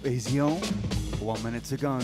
Easy on. 1 minute to go.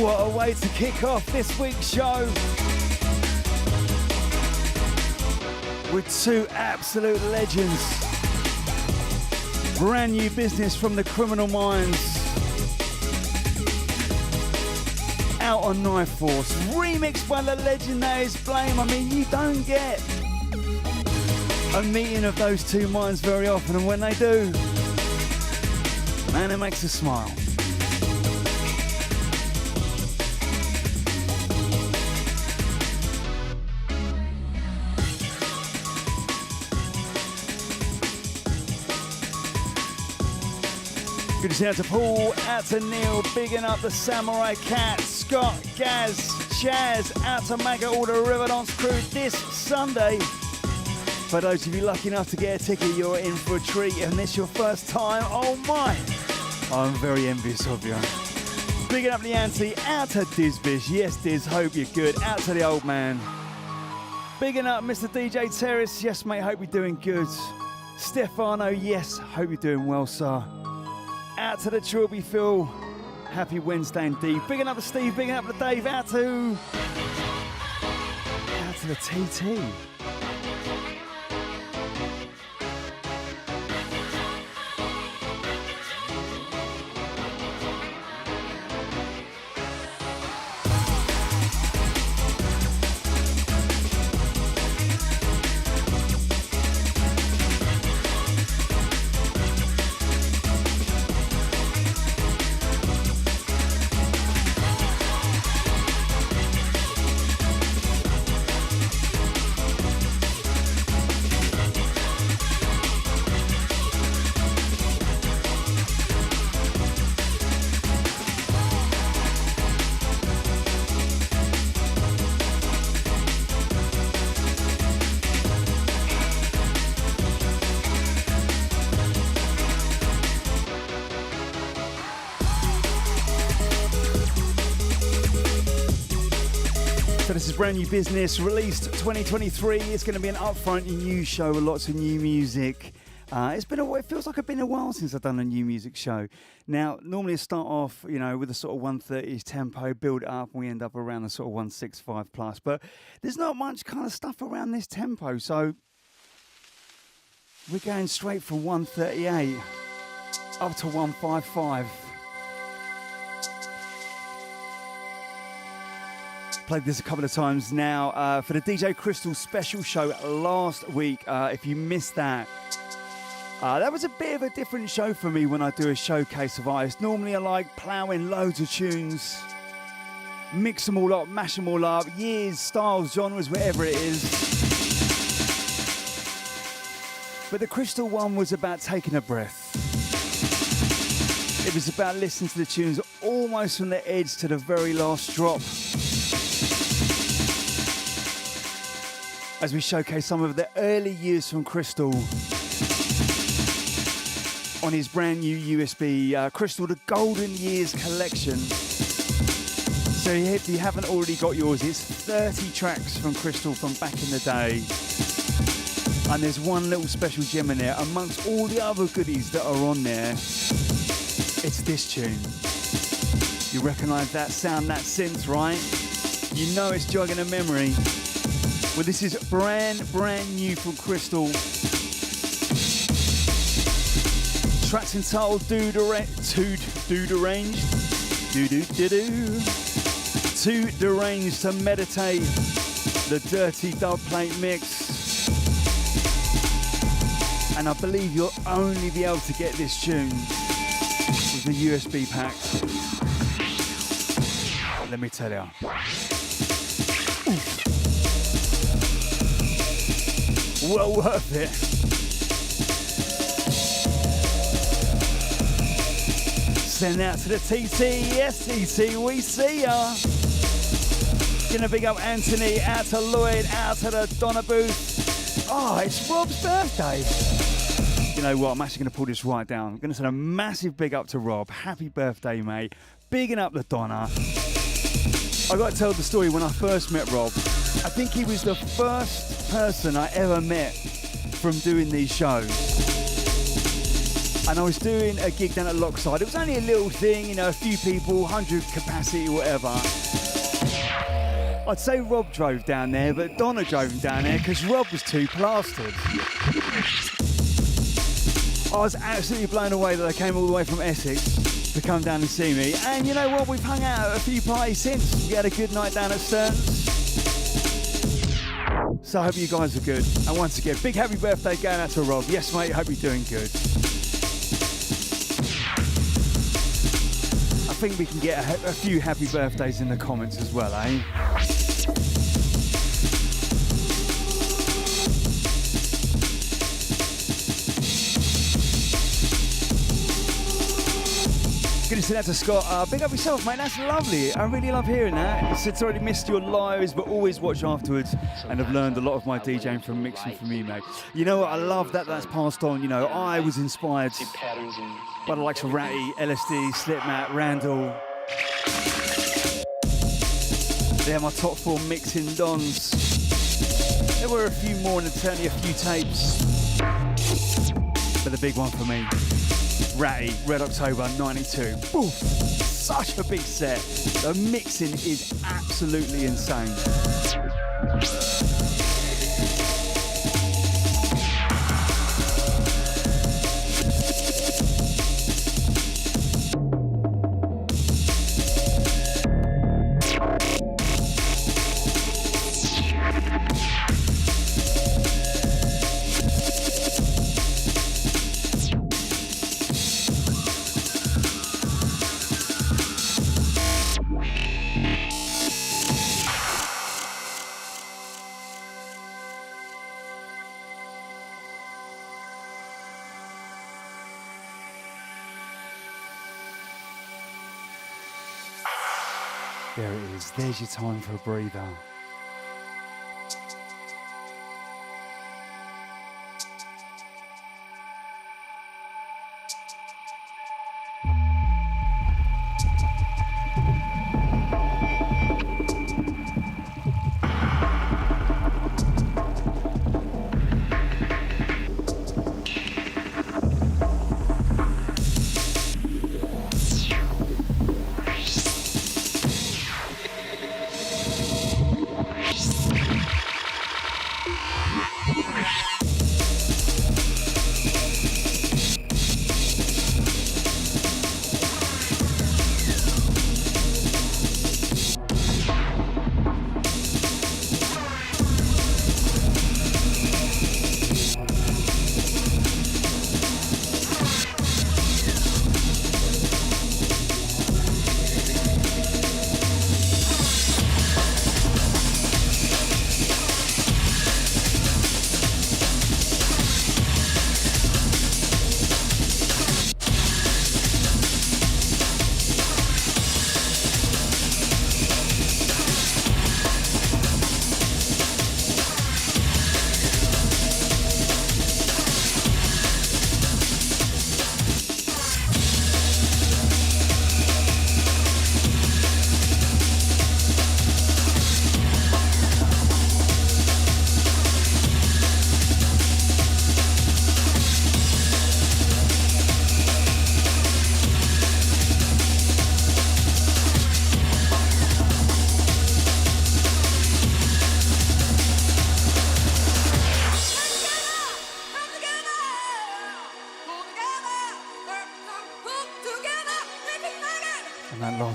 What a way to kick off this week's show with two absolute legends. Brand new business from the Criminal Minds. Out on Knife Force. Remixed by the legend that is Blame. I mean, you don't get a meeting of those two minds very often, and when they do, man, it makes us smile. Good to see out to Paul, out to Neil, bigging up the Samurai Cat, Scott, Gaz, Chaz, out to Maggot, all the River Dance crew this Sunday. For those of you lucky enough to get a ticket, you're in for a treat, and this your first time, oh my, I'm very envious of you. Bigging up the auntie, out to Dizbish, yes Diz, hope you're good, out to the old man. Bigging up Mr. DJ Terrace, yes mate, hope you're doing good. Stefano, yes, hope you're doing well sir. Out to the Trilby Phil, happy Wednesday indeed. Bigging up the Steve, bigging up the Dave, out to the TT. This is brand new business, released 2023. It's going to be an upfront new show with lots of new music. It feels like it's been a while since I've done a new music show. Now, normally I start off, with a sort of 130s tempo, build it up, and we end up around the sort of 165 plus. But there's not much kind of stuff around this tempo, so we're going straight from 138 up to 155. Played this a couple of times now for the DJ Crystal special show last week. If you missed that, that was a bit of a different show for me when I do a showcase of artists. Normally I like ploughing loads of tunes, mix them all up, mash them all up, years, styles, genres, whatever it is. But the Crystal one was about taking a breath. It was about listening to the tunes almost from the edge to the very last drop. As we showcase some of the early years from Crystal on his brand new USB Crystal The Golden Years collection. So if you haven't already got yours, it's 30 tracks from Crystal from back in the day. And there's one little special gem in there amongst all the other goodies that are on there. It's this tune. You recognise that sound, that synth, right? You know it's jogging a memory. Well, this is brand new from Crystal. Track's entitled Too Deranged to Meditate. The Dirty Dubplate mix. And I believe you'll only be able to get this tune with the USB pack. Let me tell you. Well worth it. Send out to the TT. Yes, TT, we see ya. Gonna big up Anthony, out to Lloyd, out to the Donna booth. Oh, it's Rob's birthday. You know what? I'm actually gonna pull this right down. I'm gonna send a massive big up to Rob. Happy birthday, mate. Bigging up the Donna. I got to tell the story when I first met Rob. I think he was the first person I ever met from doing these shows. And I was doing a gig down at Lockside. It was only a little thing, a few people, 100 capacity, whatever. I'd say Rob drove down there, but Donna drove him down there because Rob was too plastered. I was absolutely blown away that they came all the way from Essex to come down and see me. And you know what? We've hung out at a few parties since. We had a good night down at Stearns. So I hope you guys are good. And once again, big happy birthday going out to Rob. Yes, mate, hope you're doing good. I think we can get a few happy birthdays in the comments as well, eh? Good to see that to Scott. Big up yourself, mate. That's lovely. I really love hearing that. It's already missed your lives, but always watch afterwards. And I've learned a lot of my DJing from mixing from you, mate. You know what? I love that that's passed on. You know, I was inspired by the likes of Ratty, LSD, Slipmat, Randall. They're my top 4 mixing dons. There were a few more and certainly a few tapes. But the big one for me, Ratty, Red October 92. Oof, such a big set. The mixing is absolutely insane. There it is. There's your time for a breather.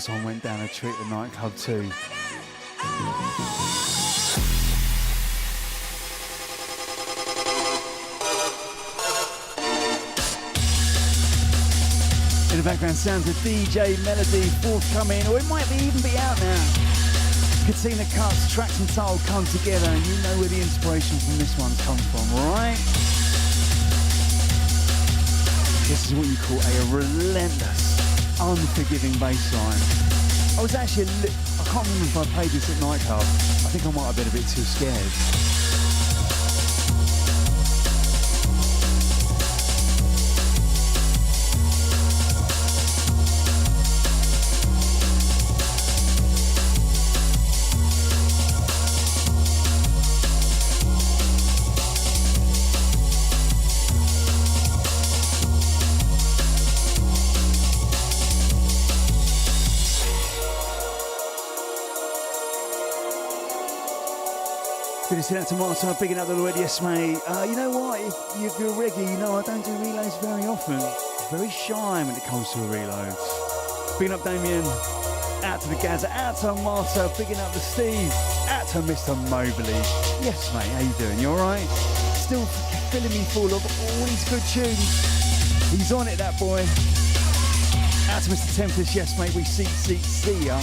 One went down a treat at nightclub too. In the background sounds a DJ Melody forthcoming, or it might even be out now. Katina Cuts, Tracks and Soul come together, and you know where the inspiration from this one's come from, right? This is what you call a relentless, unforgiving bass line. I was actually I can't remember if I played this at nightclub. I think I might have been a bit too scared. Good to see that tomato, picking up the word, yes mate. You know what, if you're regular, you know I don't do relays very often. Very shy when it comes to a reload. Picking up Damien, out to the Gaza, out to Marta, picking up the Steve, out to Mr. Mobley. Yes mate, how you doing, you alright? Still filling me full of all these good tunes. He's on it, that boy. Out to Mr. Tempest, yes mate, we see ya.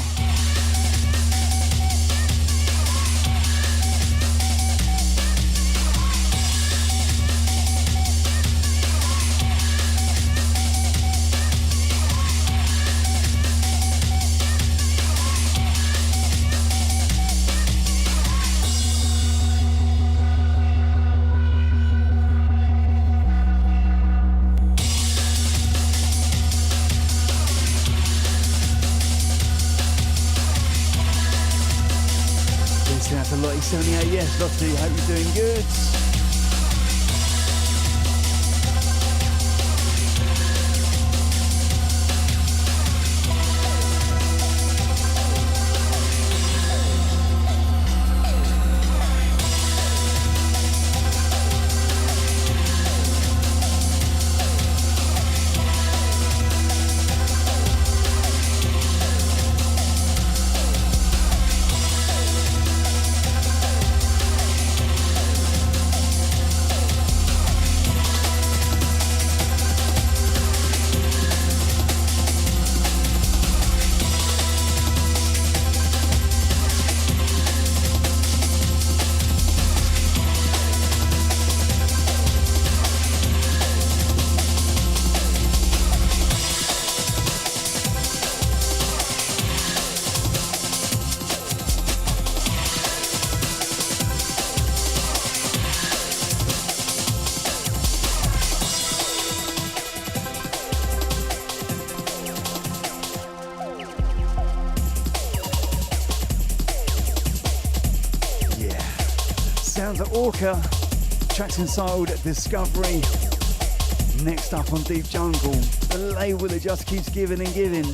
Lottie 78, yes, Lottie, hope you're doing good. Sounds at Orca, tracks entitled Discovery. Next up on Deep Jungle, the label that just keeps giving and giving.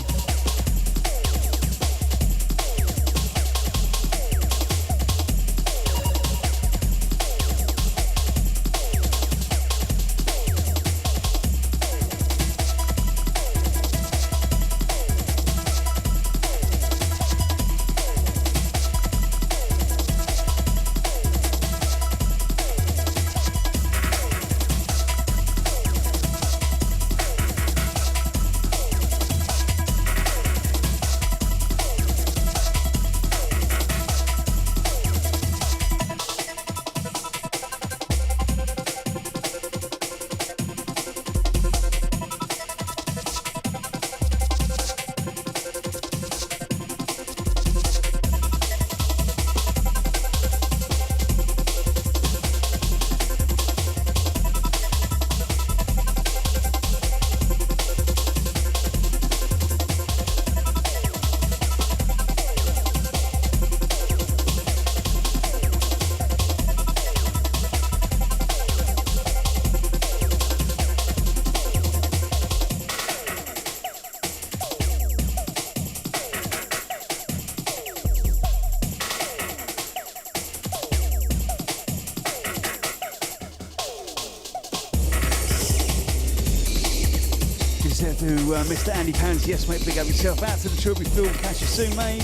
To Mr. Andy Pans, yes mate, big up yourself. Out to the Trilby Film, catch you soon mate.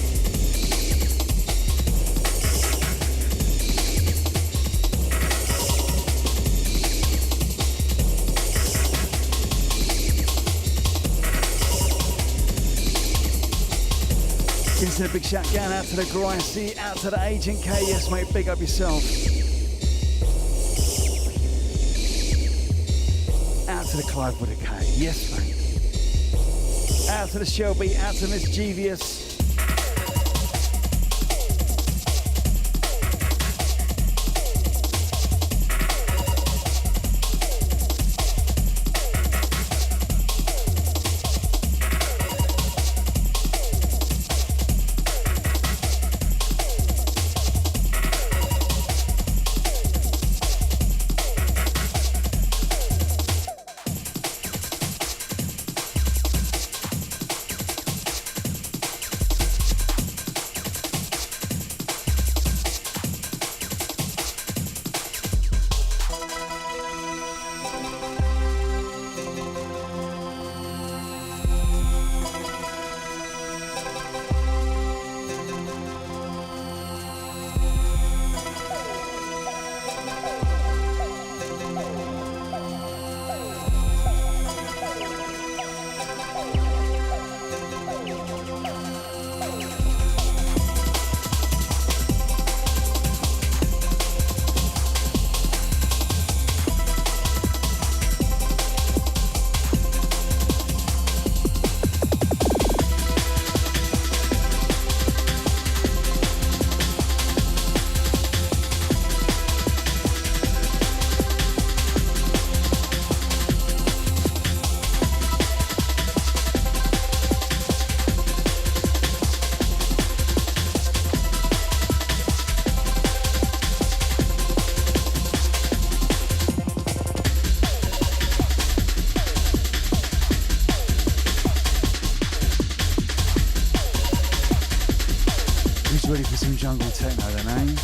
Give us a big shout down out to the Gracie, out to the Agent K, yes mate, big up yourself. Out to the Clive with a K, yes mate. Out to the Shelby, out to Mischievous. Ready for some jungle techno then, eh?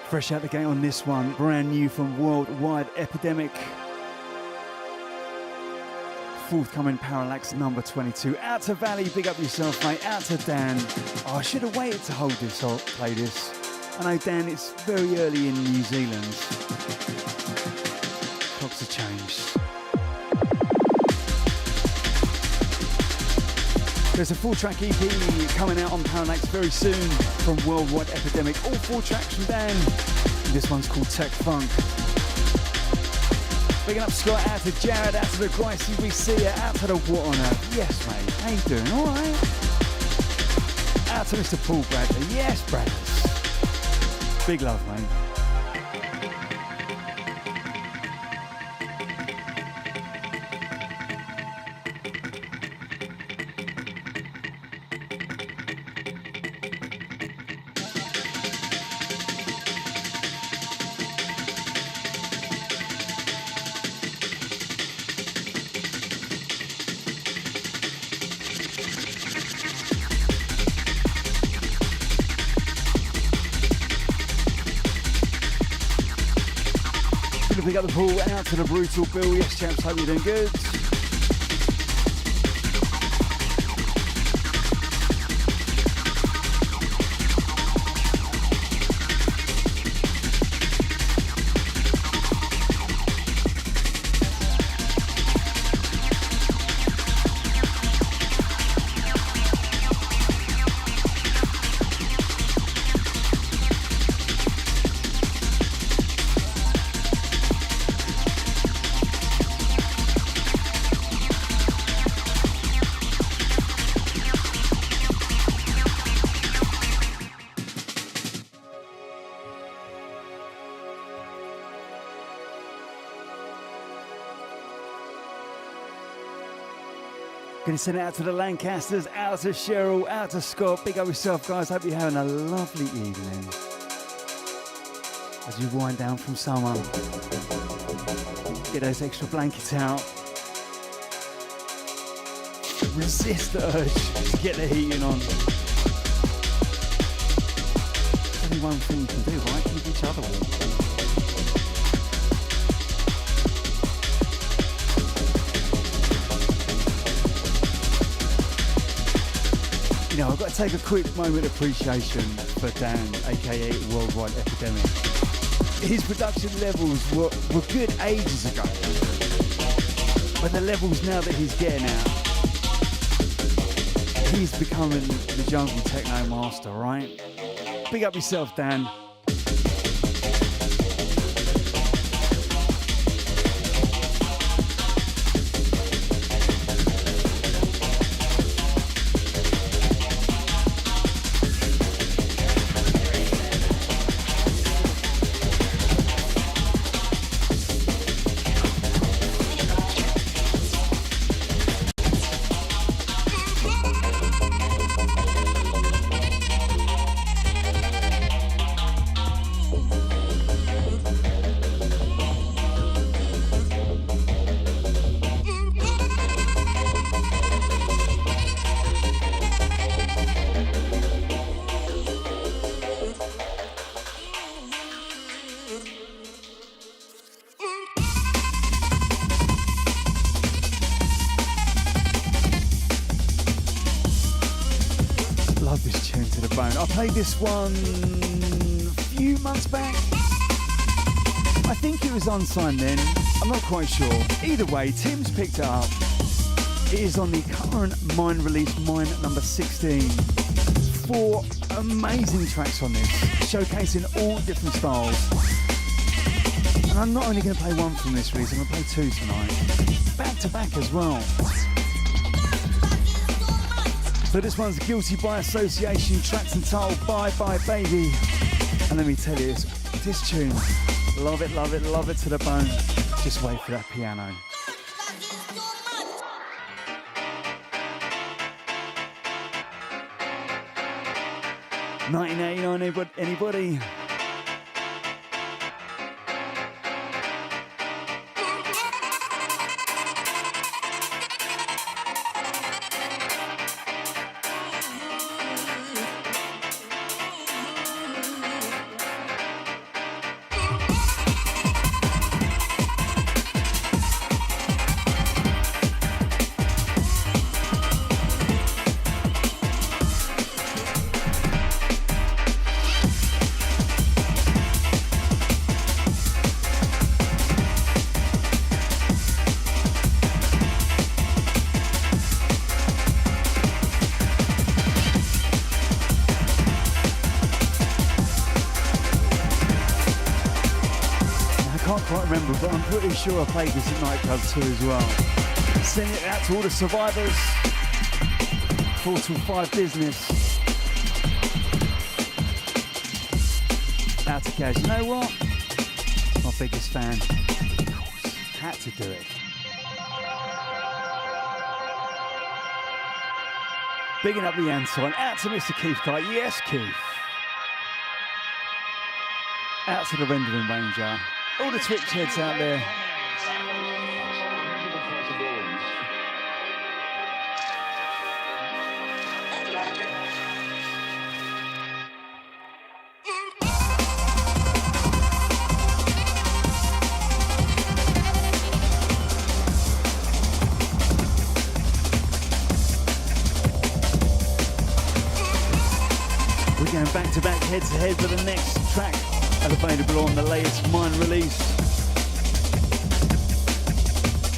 Fresh out the gate on this one, brand new from Worldwide Epidemic. Forthcoming Parallax number 22. Out to Valley, big up yourself, mate. Out to Dan. Oh, I should have waited to hold this or play this. I know, Dan, it's very early in New Zealand. Clocks have changed. There's a 4-track EP coming out on Parallax very soon from Worldwide Epidemic. All 4 tracks from Dan. This one's called Tech Funk. Bigging up Scott, out to Jared, out to the Gricey, we see you, out to the What on Earth. Yes, mate, how you doing? All right. Out to Mr. Paul Bradley. Yes, brothers. Big love, mate. Pick up the pool, out to the Brutal Bill. Yes, chaps, hope you're doing good. Gonna send it out to the Lancasters, out to Cheryl, out to Scott. Big up yourself, guys. Hope you're having a lovely evening as you wind down from summer. Get those extra blankets out. Resist the urge to get the heating on. There's only one thing you can do, right? Keep each other warm. You know, I've got to take a quick moment of appreciation for Dan, aka Worldwide Epidemic. His production levels were good ages ago, but the levels now that he's getting at, he's becoming the jungle techno master, right? Big up yourself, Dan. I played this one a few months back. I think it was unsigned then. I'm not quite sure. Either way, Tim's picked it up. It is on the current Mine release, Mine number 16. 4 amazing tracks on this, showcasing all different styles. And I'm not only going to play one from this release, I'm going to play 2 tonight. Back to back as well. So this one's Guilty by Association, tracks entitled Bye Bye Baby. And let me tell you, this tune, love it, love it, love it to the bone. Just wait for that piano. 1989, anybody? But I'm pretty sure I played this at nightclub too as well. Send it out to all the survivors. 4 till 5 business. Out to Gaz. You know what? My biggest fan. Of course, had to do it. Bigging up the Anton. Out to Mr. Keith Guy. Yes, Keith. Out to the Rendering Ranger. All the Twitch heads out there. We're going back-to-back head-to-head for the next track. Available on the latest Mine release.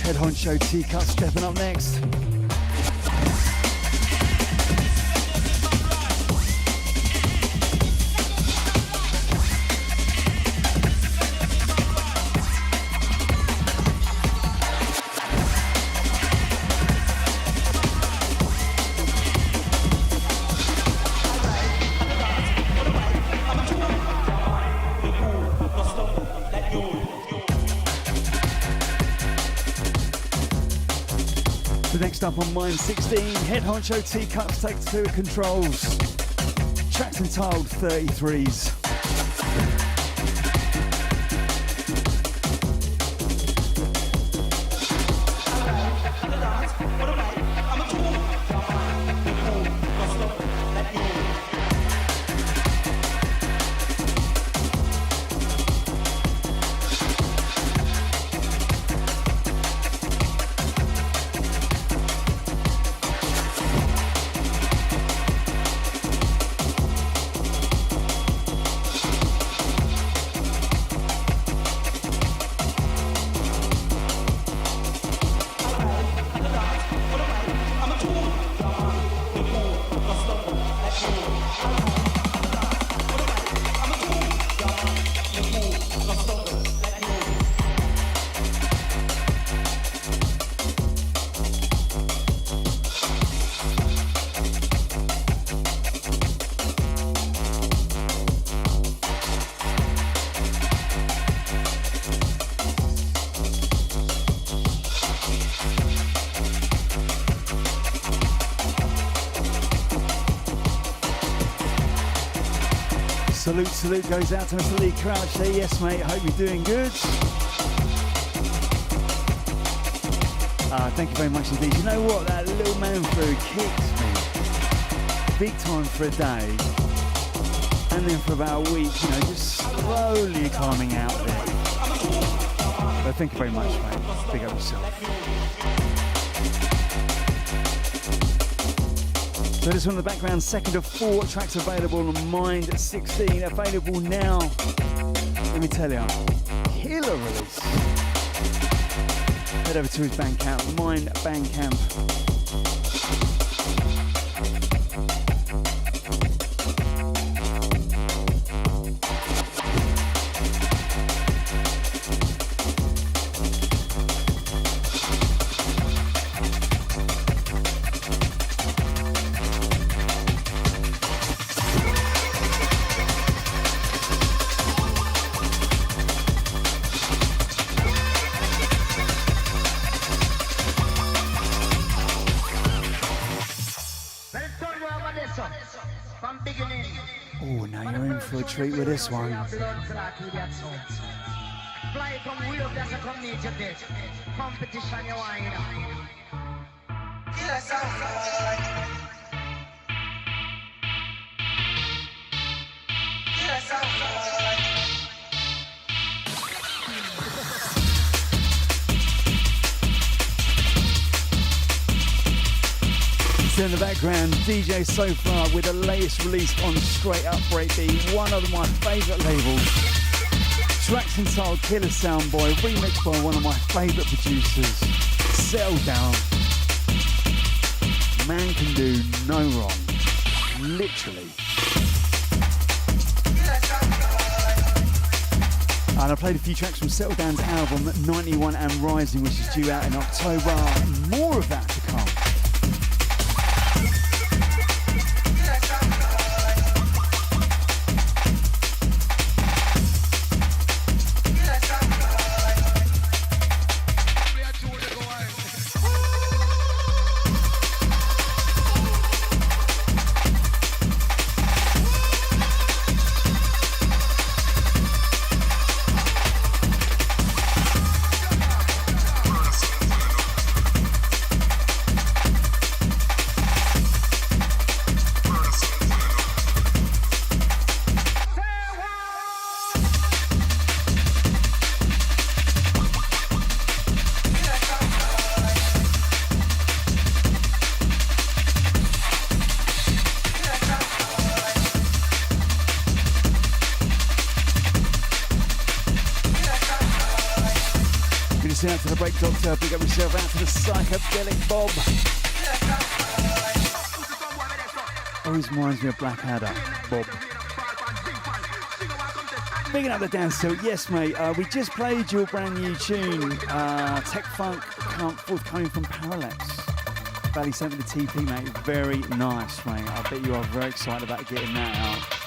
Head Honcho T-Cut stepping up next. Next up on Mine 16, Head Honcho T-Cuts take to controls. Tracks entitled 33s. Salute goes out to Mr. Lee Crouch. Say yes, mate. Hope you're doing good. Thank you very much indeed. You know what? That little man food kicks me big time for a day, and then for about a week, you know, just slowly climbing out there. But thank you very much, mate. Big up yourself. So this one in the background, second of 4 tracks available on Mind 16, available now. Let me tell you, killer release. Head over to his Bandcamp, Mind Bandcamp. a treat with this one. Fly from wheel that's a community competition you want, you know. Yes, In the background, DJ So Far with the latest release on Straight Up Breakbeat, one of my favourite labels. Tracks entitled Killer Soundboy, remixed by one of my favourite producers, Settle Down. Man can do no wrong, literally. And I played a few tracks from Settle Down's album 91 and Rising, which is due out in October. More of that to come. Out to the Break Doctor, big up yourself, out to the Psychedelic Bob. Always reminds me of Blackadder, Bob. Bigging up the dance tilt, yes mate, we just played your brand new tune, Tech Funk, forthcoming from Parallax. Valley sent me the TP mate, very nice mate, I bet you are very excited about getting that out.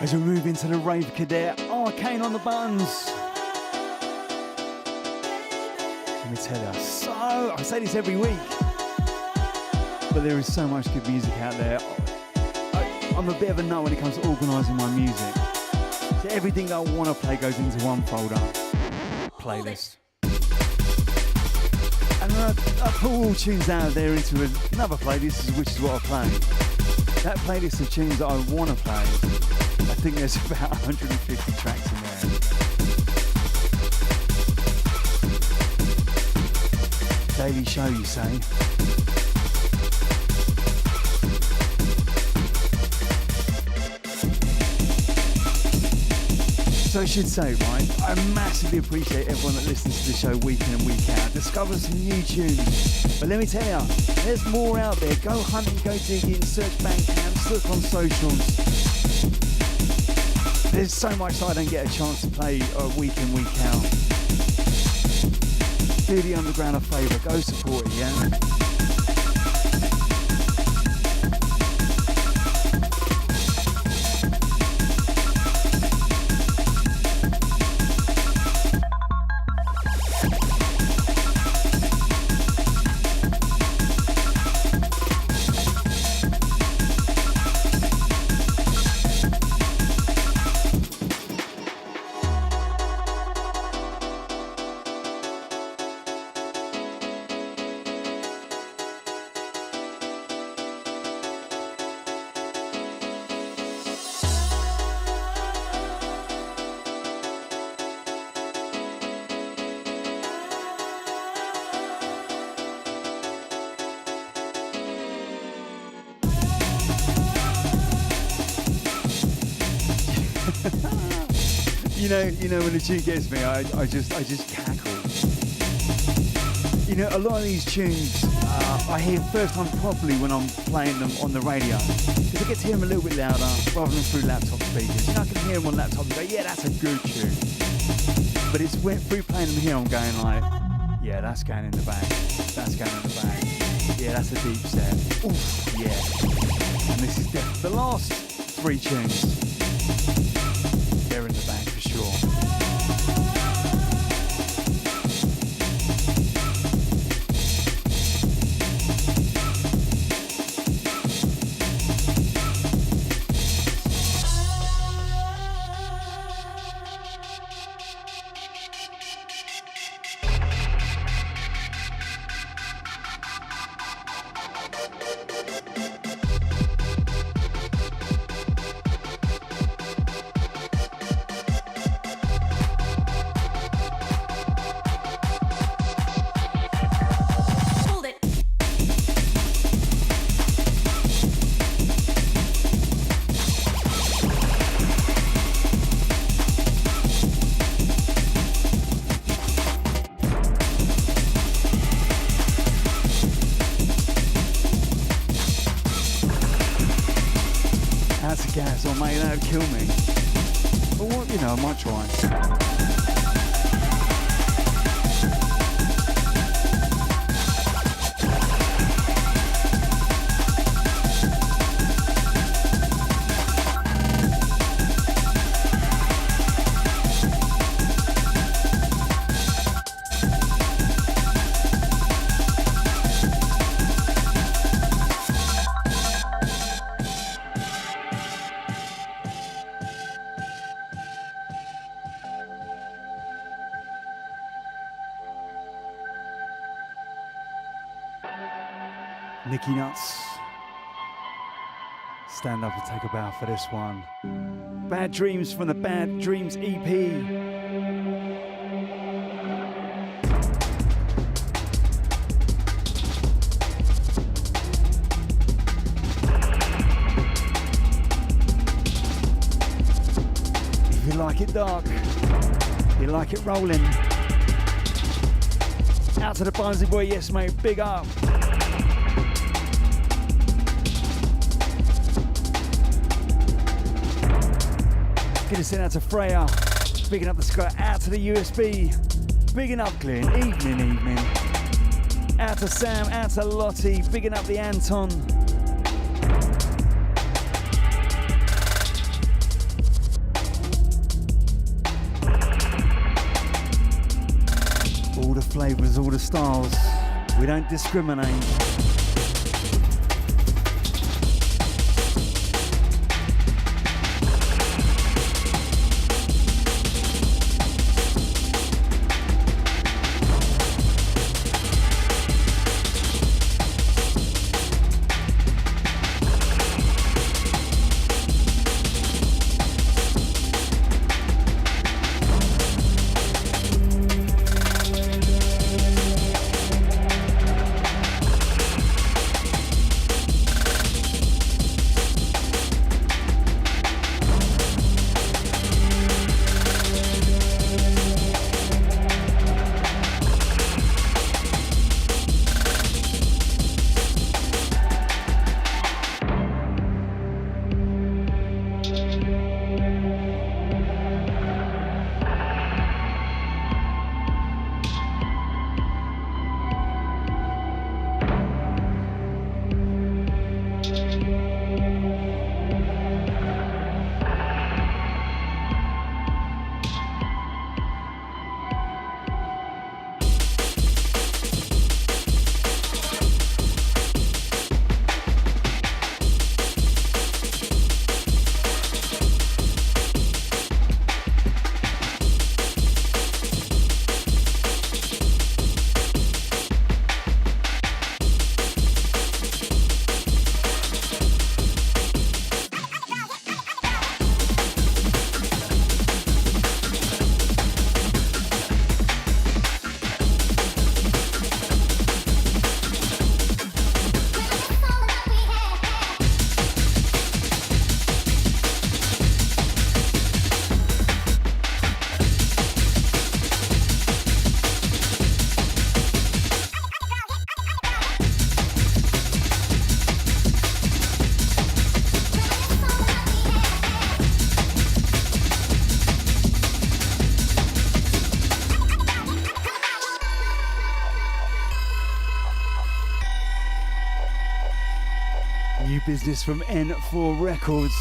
As we move into the Rave Cadet, Arcane on the buttons. Let me tell you, I say this every week, but there is so much good music out there. I'm a bit of a nut when it comes to organising my music. So everything I want to play goes into one folder, playlist. And then I pull all tunes out of there into another playlist, which is what I play. That playlist of tunes that I want to play, I think there's about 150 tracks in there. Daily show, you say? So I should say, right, I massively appreciate everyone that listens to the show week in and week out. Discover some new tunes. But let me tell you, there's more out there. Go hunting, go digging, search Bandcamp, look on socials. There's so much that I don't get a chance to play week in, week out. Do the underground a favour, go support it, yeah? You know when the tune gets me, I just cackle. You know, a lot of these tunes I hear first time properly when I'm playing them on the radio, because I get to hear them a little bit louder rather than through laptop speakers. You know, I can hear them on laptop and go, yeah, that's a good tune. But it's through playing them here, I'm going like, yeah, that's going in the bag. That's going in the bag. Yeah, that's a deep step. Oof, yeah. And this is the last 3 tunes. They're in the bag for sure. Or mate, that would kill me. But what, you know, I might try. Nicky Nuts. Stand up and take a bow for this one. Bad Dreams from the Bad Dreams EP. If you like it dark, you like it rolling. Out to the Barnsley boy, yes mate, big up. Gonna send out to Freya, bigging up the sky, out to the USB, bigging up Glenn, evening. Out to Sam, out to Lottie, bigging up the Anton. All the flavours, all the styles, we don't discriminate. business from N4 Records.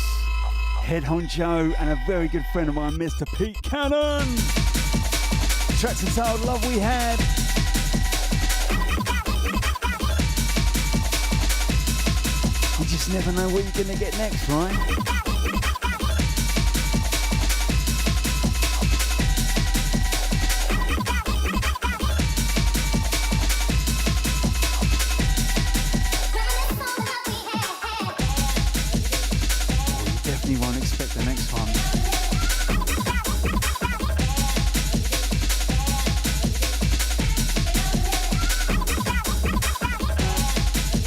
Head honcho and a very good friend of mine, Mr. Pete Cannon. The track's entitled Love We Had. You just never know what you're gonna get next, right? Won't expect the next one.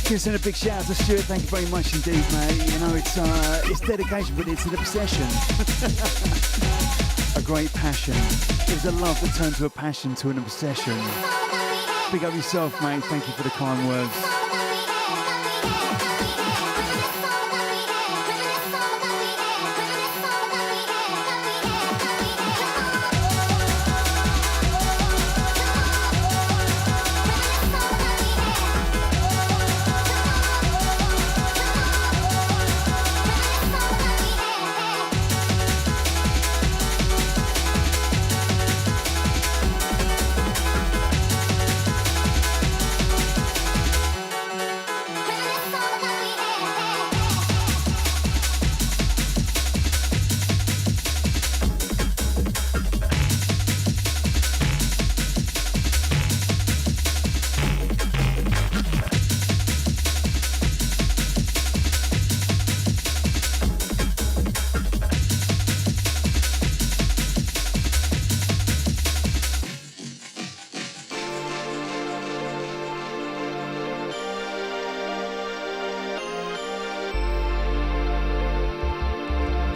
Give send a big shout out to Stuart. Thank you very much indeed, mate. You know, it's dedication, but it's an obsession. A great passion. It was a love that turned to a passion to an obsession. Big up yourself, mate. Thank you for the kind words.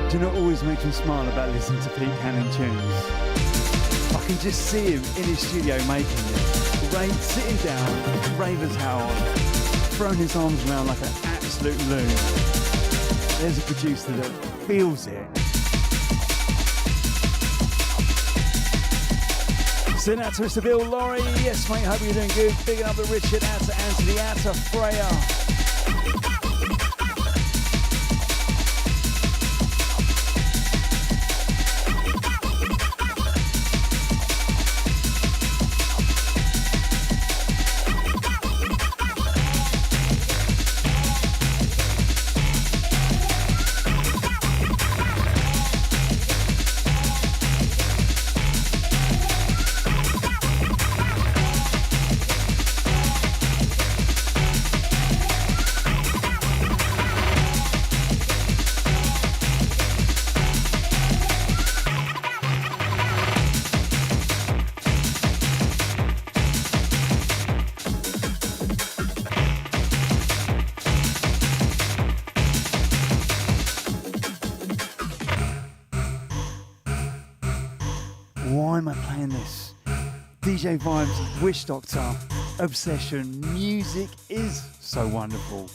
Do you know what always makes me smile about listening to Pete Cannon tunes? I can just see him in his studio making it. Sitting down, raver's hat on, throwing his arms around like an absolute loon. There's a producer that feels it. Send out to Mr. Bill Laurie. Yes, mate, hope you're doing good. Bigging up to Richard, out to Anthony, out to Freya. Why am I playing this? DJ Vibes, Wish Doctor, Obsession, music is so wonderful.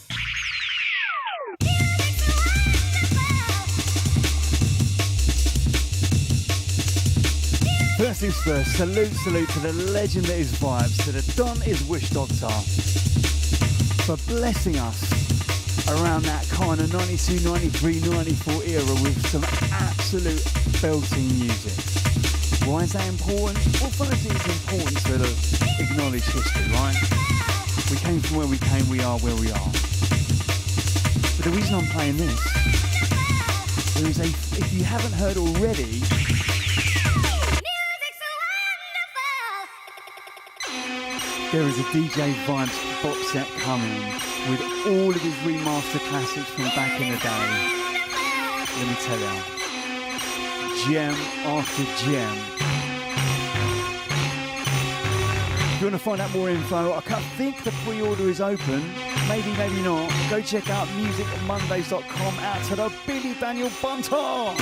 First things first, salute to the legend that is Vibes, to the Don is Wish Doctor, for blessing us around that kind of 92, 93, 94 era with some absolute belting music. Why is that important? Well, firstly, it's important to acknowledge history, right? We came from where we came, we are where we are. But the reason I'm playing this, there is if you haven't heard already, there is a DJ Vibes box set coming with all of his remastered classics from back in the day. Let me tell you. Gem after gem. If you want to find out more info, I think the pre-order is open. Maybe, maybe not. Go check out musicmondays.com. Out to the Billy Daniel Bunter.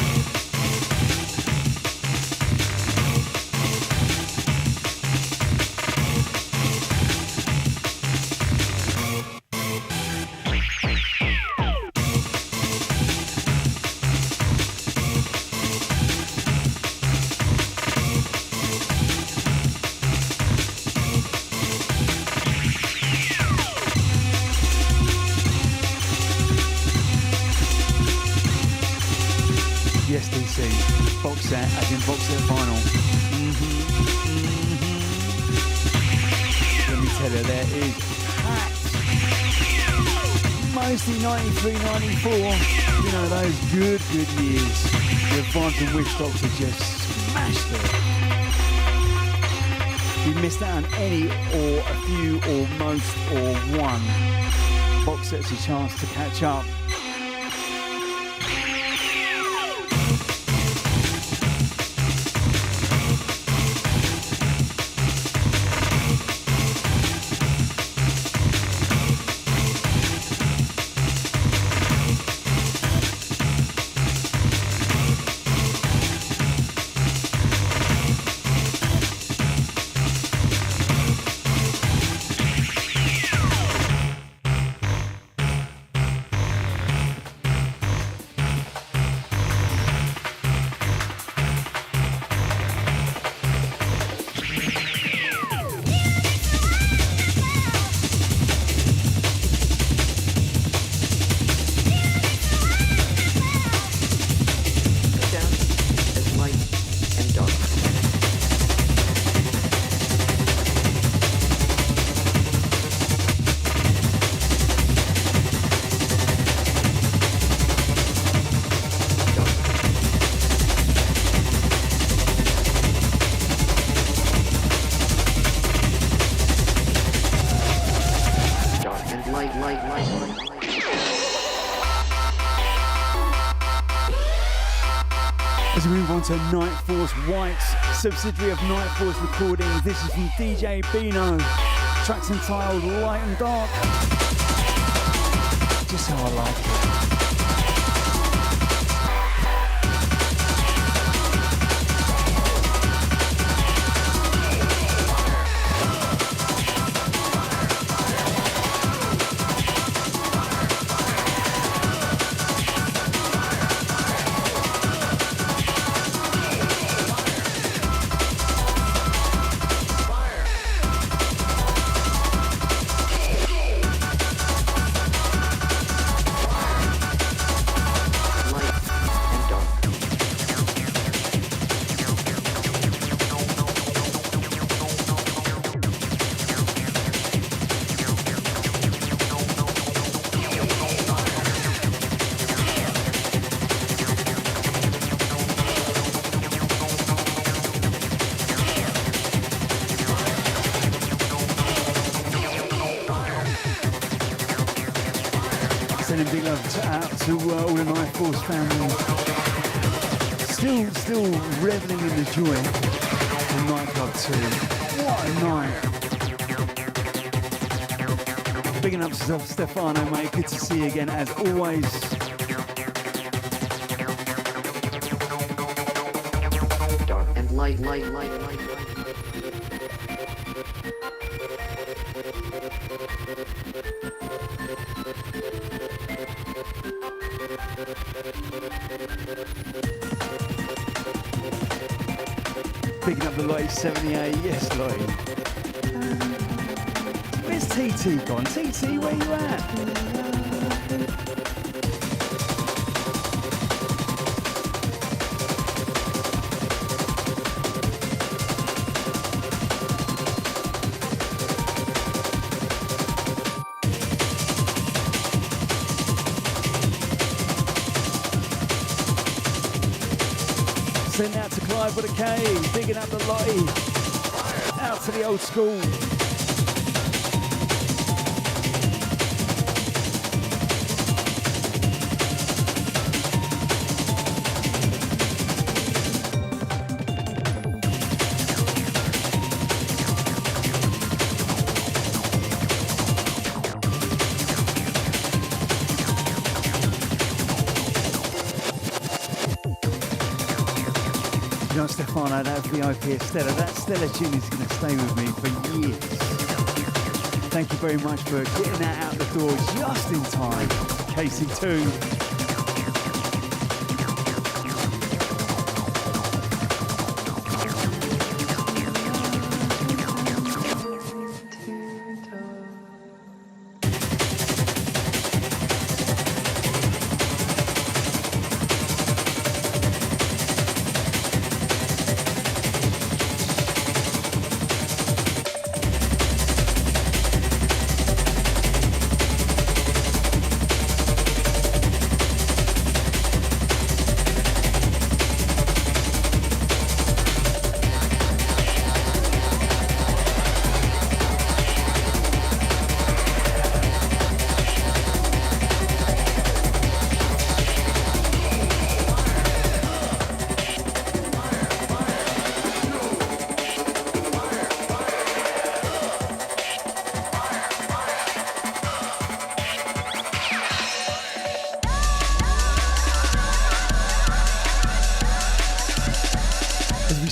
yes, DC. Box set, as in box set vinyl. Let me tell you, there is packed. Mostly 93, 94. You know, those good years. The Vibes and Wish Doctor just smashed it. If you missed out on any or a few or most or one, box set's a chance to catch up. As we move on to Night Force White's subsidiary of Night Force Recordings, this is from DJ Bino, tracks entitled Light and Dark. Just how I like it. Sending big love out to all the Night Force family. Still reveling in the joy of Nightclub 2. What a night. Bigging up to Stefano, mate. Good to see you again, as always. Dark and light. Picking up the Lloyd 78, yes Lloyd. Where's TT gone? TT, where you at? Send out to Clive with a K, digging up the Lottie, out to the old school. You know, Stefano, that VIP Stella, that Stella tune is going to stay with me for years. Thank you very much for getting that out the door just in time, KC2.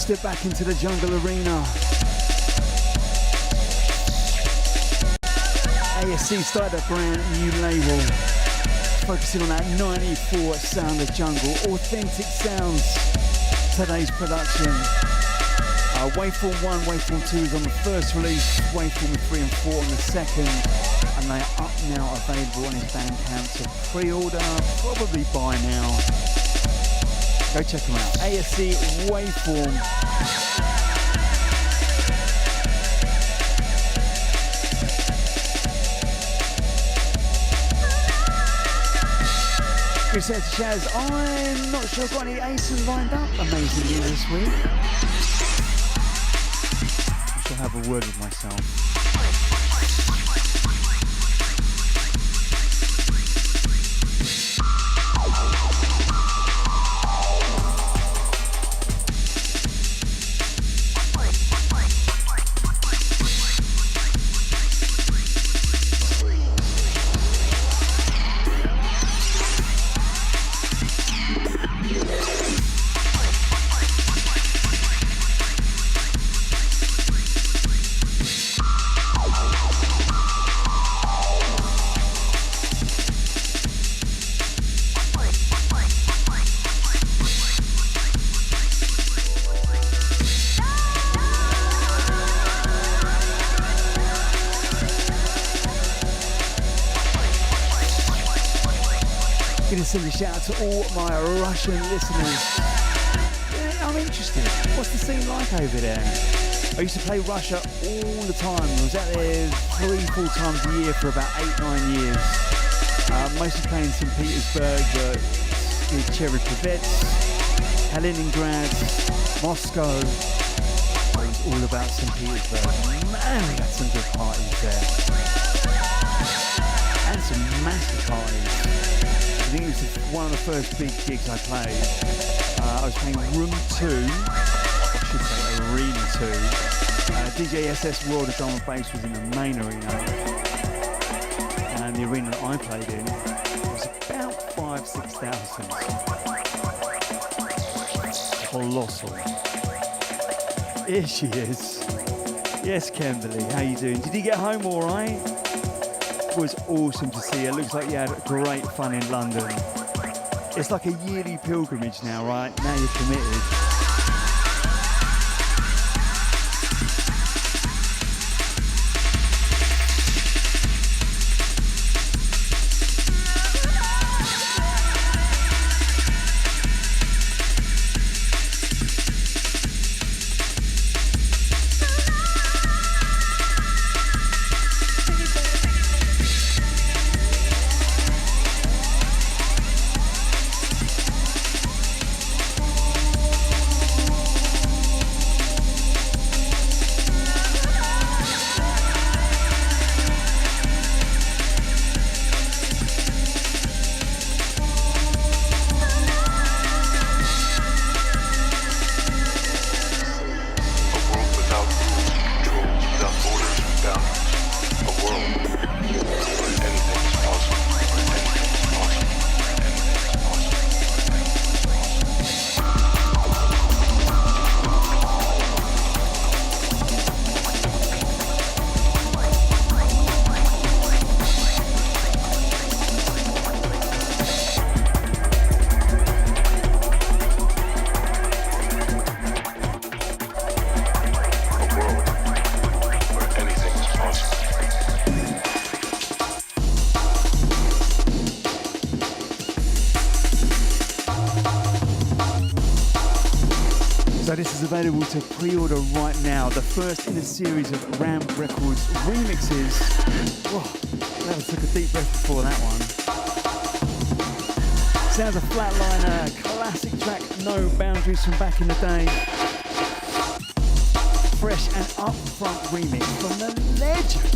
step back into the jungle arena. ASC started a brand new label, focusing on that 94 sound of jungle, authentic sounds. Today's production. Waveform 1, Waveform 2 is on the first release, Waveform 3 and 4 on the second, and they are up now available on his Bandcamp to pre-order, probably buy now. Go check them out. ASC Waveform. Good set to Chaz. I'm not sure I've got any aces lined up amazingly this week. I shall have a word with myself. Send a shout out to all my Russian listeners. Yeah, I'm interested. What's the scene like over there? I used to play Russia all the time. I was out there 3-4 times a year for about 8-9 years. Mostly playing St. Petersburg, Cherry-Privets, Kaliningrad, Moscow. It was all about St. Petersburg. Man, we got some good parties there. And some massive parties. I think it was one of the first big gigs I played. I was playing Room 2, I should say Arena 2. DJ SS World of Drum and Bass was in the main arena. And the arena that I played in was about 5,000-6,000. Colossal. Here she is. Yes, Kimberly, how you doing? Did you get home all right? Was awesome to see. It looks like you had great fun in London. It's like a yearly pilgrimage now, right? Now you're committed. So this is available to pre-order right now. The first in a series of Ram Records remixes. Oh, never took a deep breath before that one. Sounds of Flatliner, classic track, No Boundaries from back in the day. Fresh and upfront remix from the legend,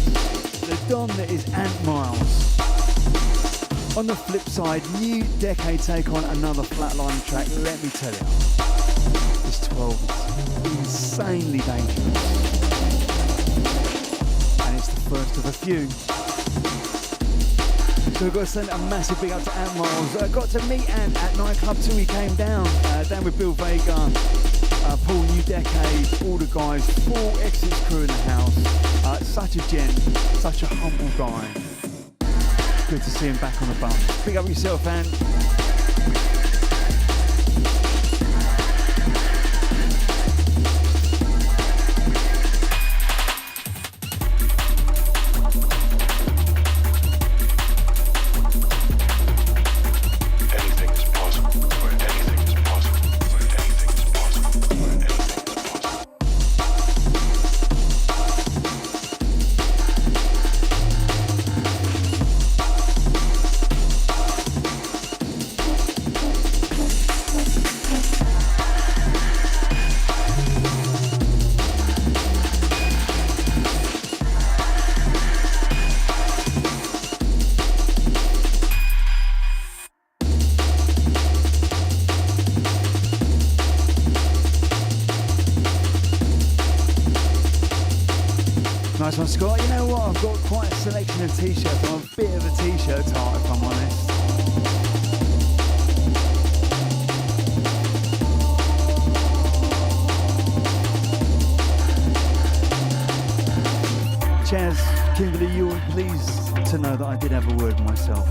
the Don that is Ant Miles. On the flip side, new decade take on another Flatliner track, let me tell you. This 12 is insanely dangerous. And it's the first of a few. So we've got to send a massive big up to Ant Miles. Got to meet Ant at Nightclub 2, he came down with Bill Vega. Paul New Decade, all the guys, full Exits crew in the house. Such a gent, such a humble guy. Good to see him back on the bus. Pick up yourself, man. Nice one, Scott. You know what? I've got quite a selection of t-shirts. I'm a bit of a t-shirt tart, if I'm honest. Chaz, Kimberly, you're pleased to know that I did have a word myself.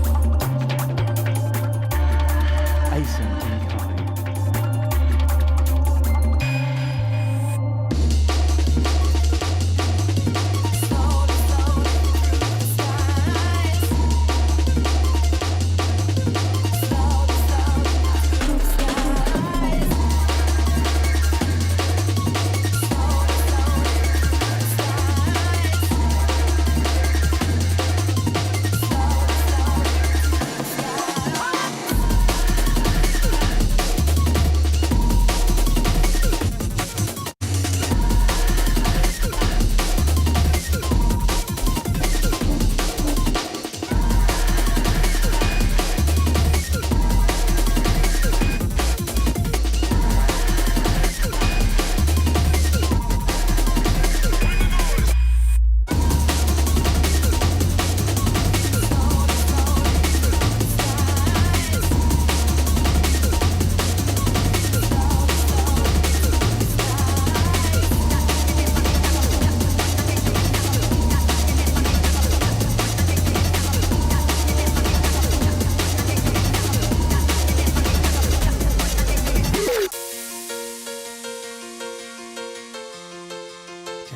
Asen and Kai.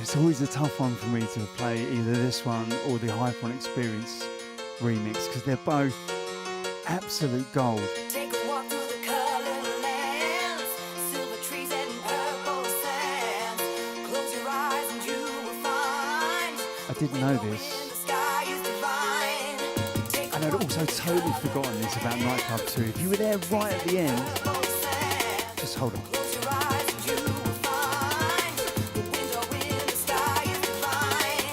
It's always a tough one for me to play either this one or the Hypon Experience remix because they're both absolute gold. Take a walk through the colored lands, silver trees and purple sands. Close your eyes and you will find. I didn't know this. The sky is divine. And I'd also totally forgotten this about Nightclub 2. If you were there right at the end, just hold on. Close your eyes and you will find. The window in the sky is divine.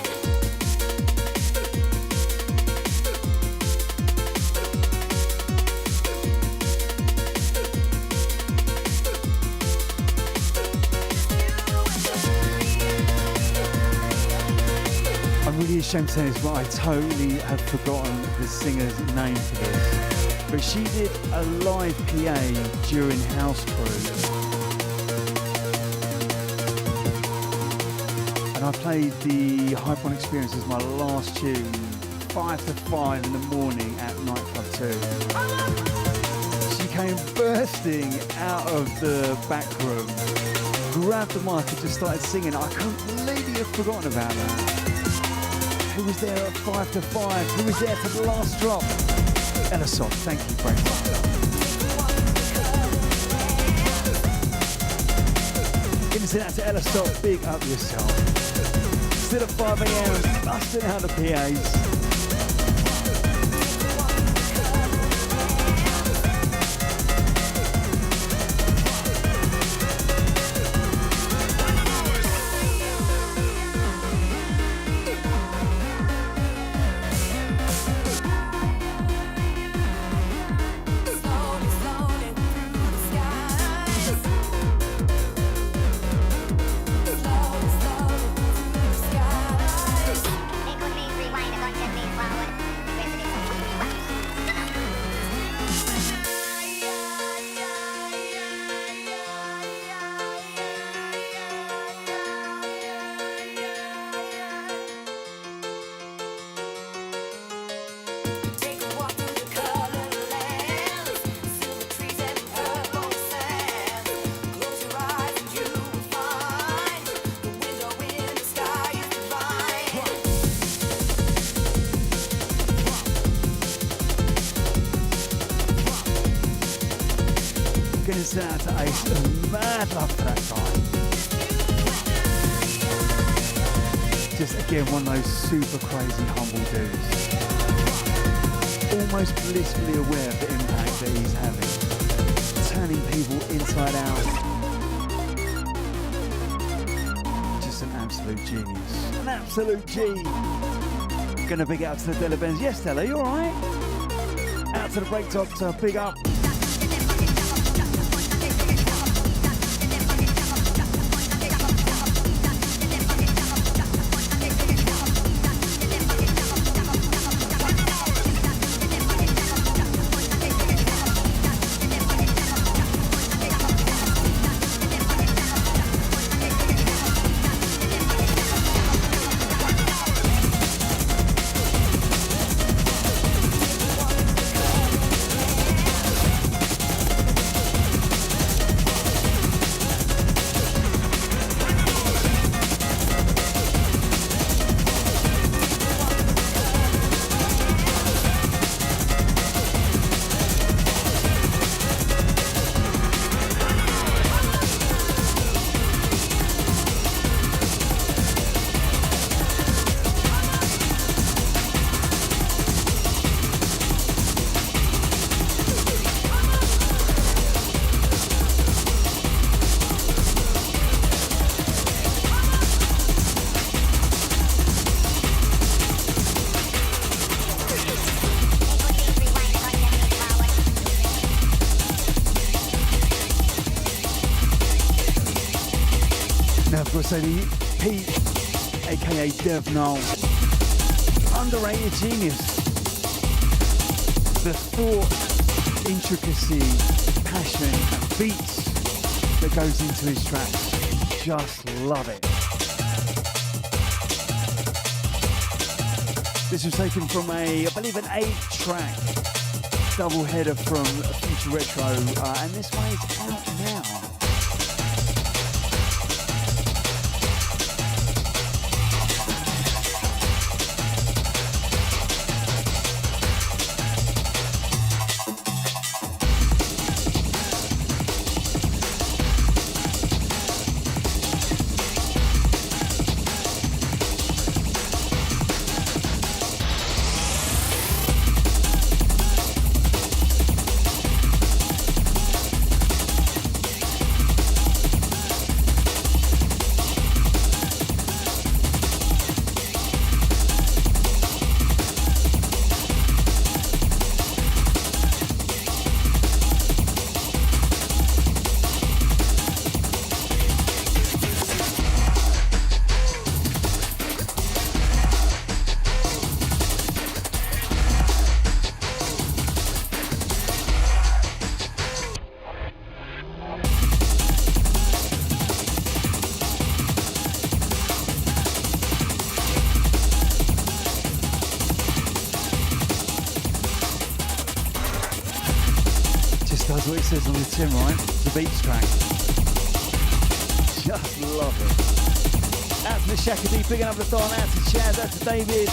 I'm really ashamed to say this, but I totally have forgotten the singer's name for this. But she did a live PA during House Crew. And I played the Hypon Experience as my last tune, 5 to 5 in the morning at Nightclub 2. She came bursting out of the back room, grabbed the mic and just started singing. I completely have forgotten about that. Who was there at 5 to 5? Who was there to the last drop? Ella Soft, thank you very much. Gonna send out to Ella Soft, big up yourself. Still at 5 a.m, busting out the PAs. It could be rewind a bunch of me. Shouts out to Ace. Mad love for that guy. Just again, one of those super crazy humble dudes. Almost blissfully aware of the impact that he's having. Turning people inside out. Just an absolute genius. An absolute G. Gonna big out to the Della Benz. Yes, Stella, you alright? Out to the Break Doctor, big up. So Pete, aka Dev Null, underrated genius. The thought, intricacy, passion, and beats that goes into his tracks, just love it. This was taken from I believe an 8-track double header from Future Retro, and this one is out now. That's what it says on the tin, right? The beats track. Just love it. Out to the Shakadee, picking up the thorn. Out to Chaz, out to David.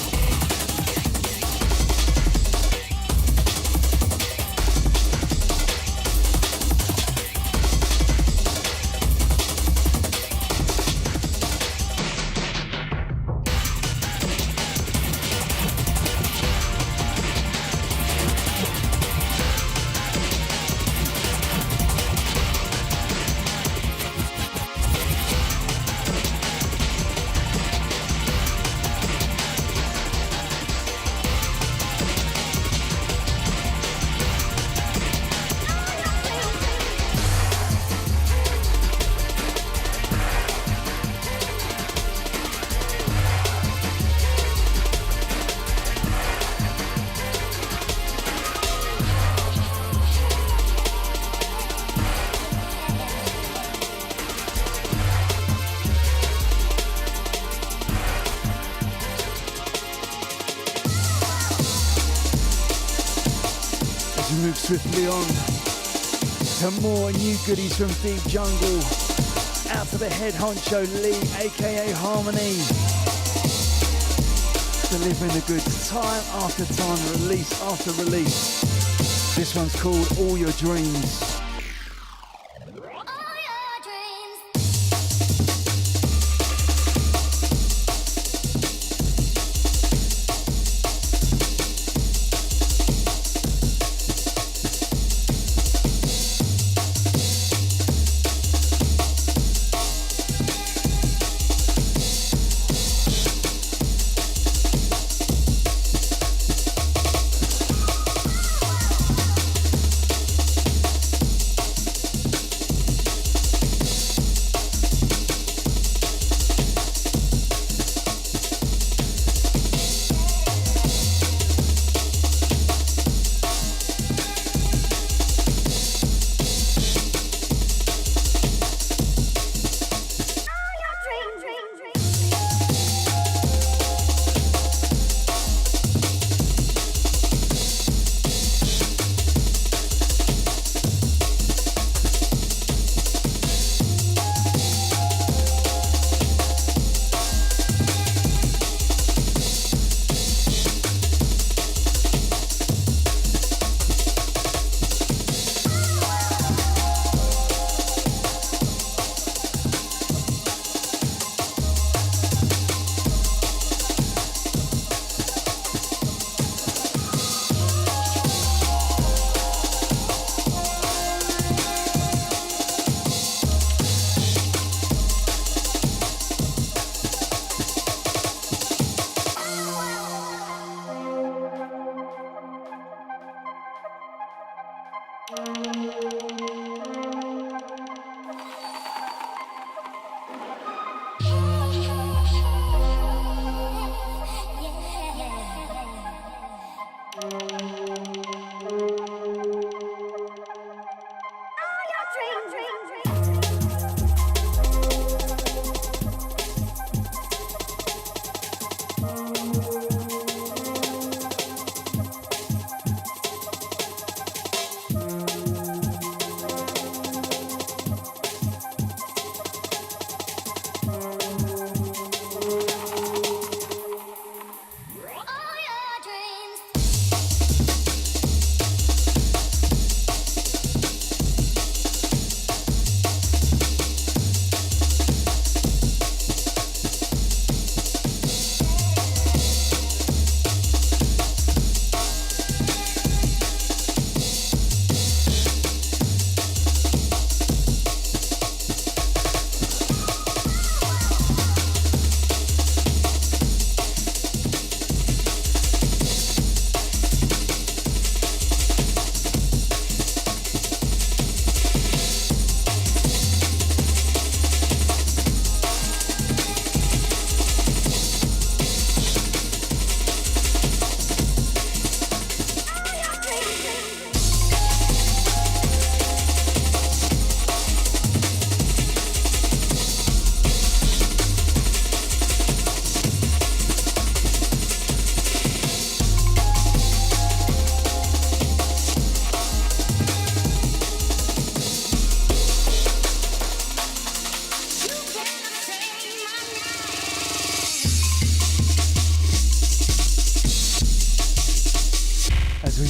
Move swiftly on to more new goodies from Deep Jungle. Out to the head honcho Lee, aka Harmony. Delivering the goods time after time, release after release. This one's called All Your Dreams.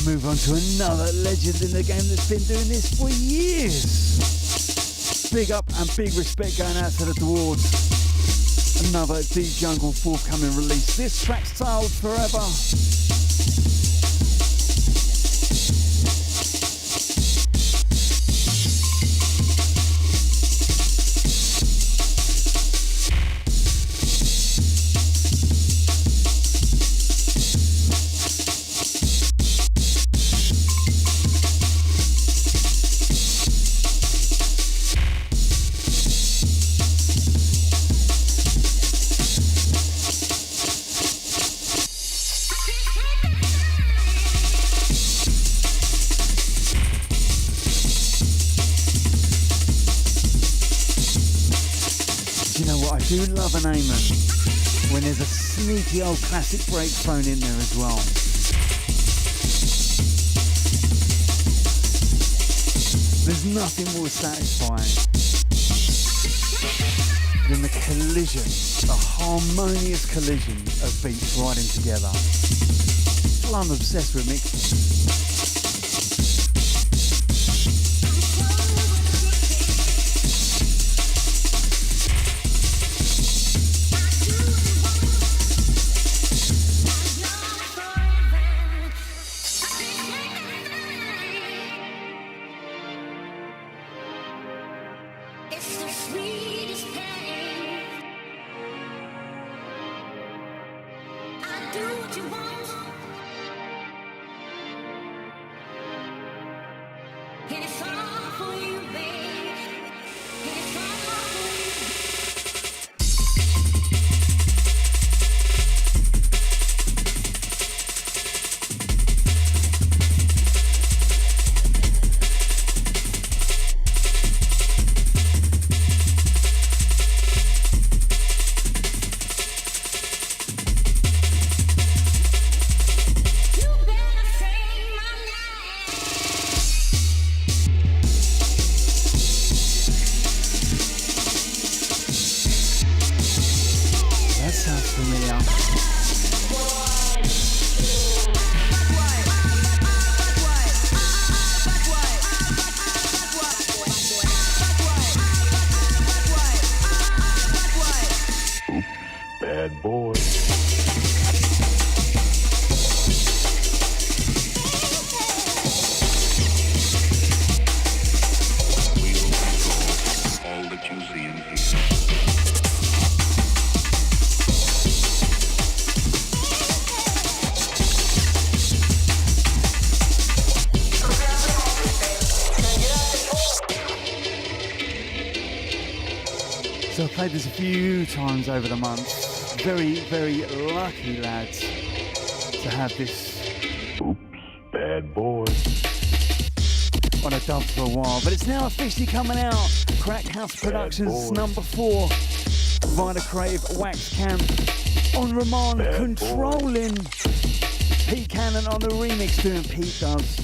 Move on to another legend in the game that's been doing this for years. Big up and big respect going out to the Dwarves. Another Deep Jungle forthcoming release. This track's titled Forever. I do love an Amen when there's a sneaky old classic break thrown in there as well. There's nothing more satisfying than the collision, the harmonious collision of beats riding together. Well, I'm obsessed with mixing. So I've played this a few times over the months. Very, very lucky, lads, to have this Bad Boy on a dub for a while. But it's now officially coming out. Crack House Productions #4 via the Creative Wax Camp. On Ramon controlling Pete Cannon on the remix, doing Pete does.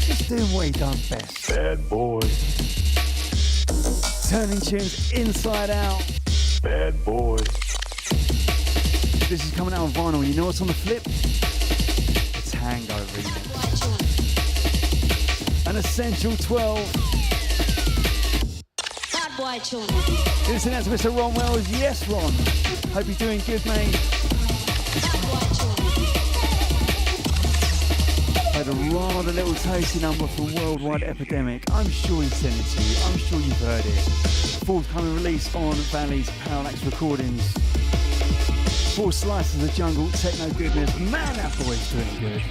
Just doing what he does best. Bad Boy. Turning tunes inside out. Bad Boy. This is coming out on vinyl. You know what's on the flip? The Tango remix. An Essential 12. Bad boy tune. Listen out to Mr. Ron Wells. Yes, Ron. Hope you're doing good, mate. Bad boy tune. Had a rather little tasty number from Worldwide Epidemic. I'm sure he sent it to you. I'm sure you've heard it. Forthcoming release on Valley's Parallax Recordings. 4 slices of jungle techno goodness. Man, that boy's doing good.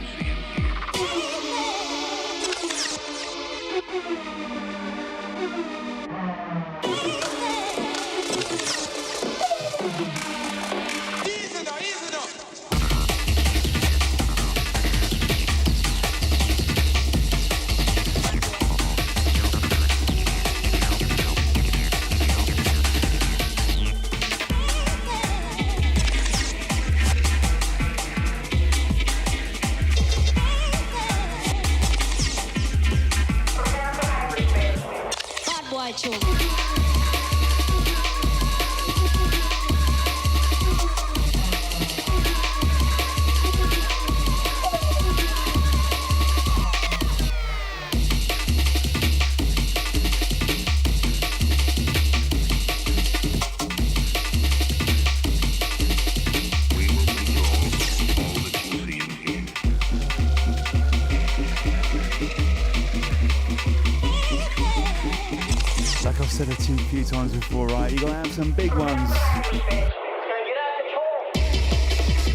times before, right? You got to have some big ones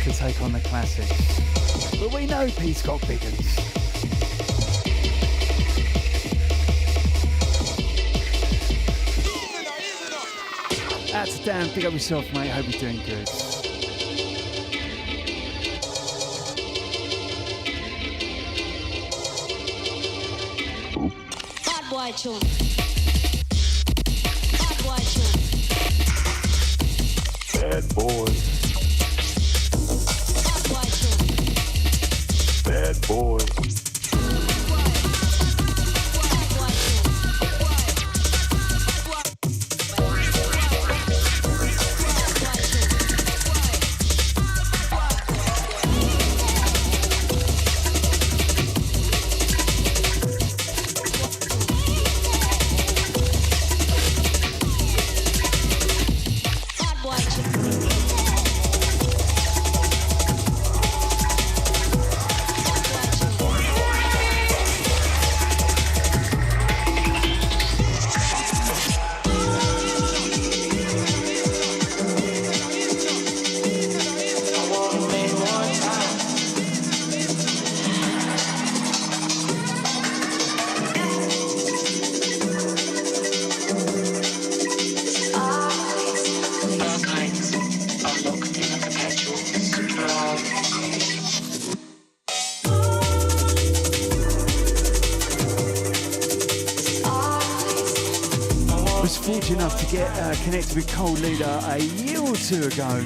to take on the classics. But we know Pete's got big ones. That's Dan, big up yourself, mate. Hope you're doing good. Bad boy tune. Bad boy tune. Bad boy. Bad boy tune. Bad boy. Bad boy tune. Enough to get connected with Cold Leader a year or two ago.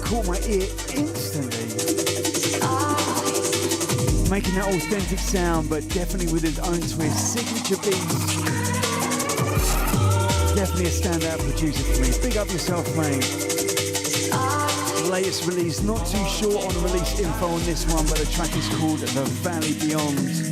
Caught my ear instantly. Making that authentic sound, but definitely with his own twist. Signature beats. Definitely a standout producer for me. Big up yourself, mate. Latest release, not too short on release info on this one, but the track is called The Valley Beyond.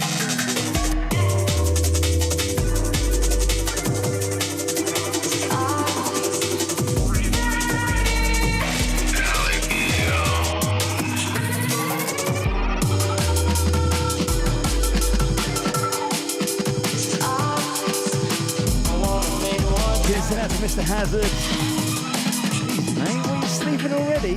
Mr. Hazard. Jeez, mate, what are you sleeping already?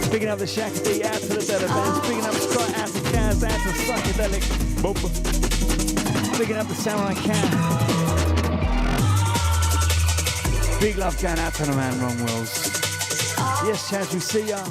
Picking up the Shaka D, out to the Della Bands. Picking up Scott, out to Kaz, out to Psychedelic. Boom. Picking up the Samurai Cat. Big love going out to the man, Ron Wills. Yes, Chaz, we see ya.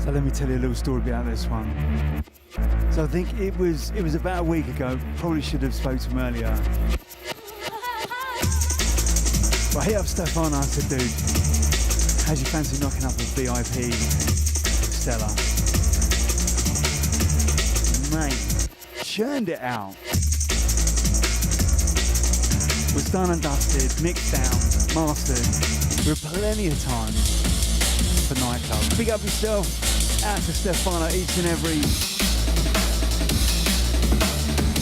So let me tell you a little story about this one. So I think it was about a week ago. Probably should have spoke to him earlier. But I hit up Stefan and I said, dude, how's you fancy knocking up a VIP Stella? Mate, churned it out. Was done and dusted, mixed down, mastered. With plenty of time for nightclub. Big up yourself, out to Stefano each and every.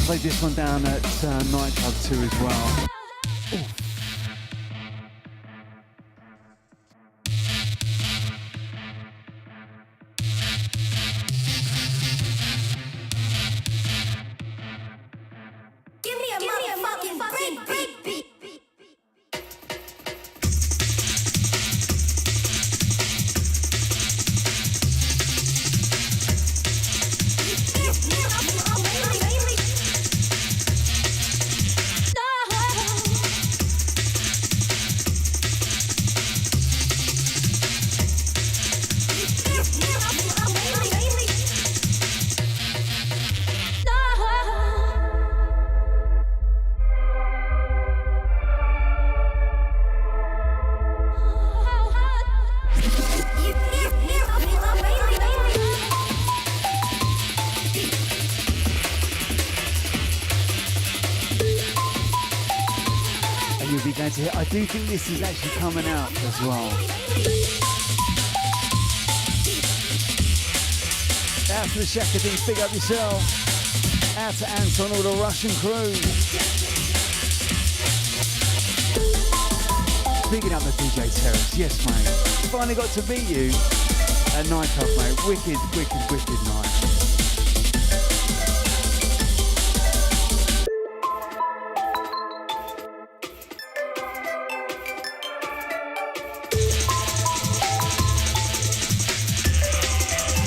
Played this one down at nightclub 2 as well. Ooh. I do think this is actually coming out as well. Out to the Shakadine, big up yourself. Out to Anton, all the Russian crew. Bigging up the DJ Terrace, yes mate. Finally got to meet you at nightclub, mate. Wicked, wicked, wicked night.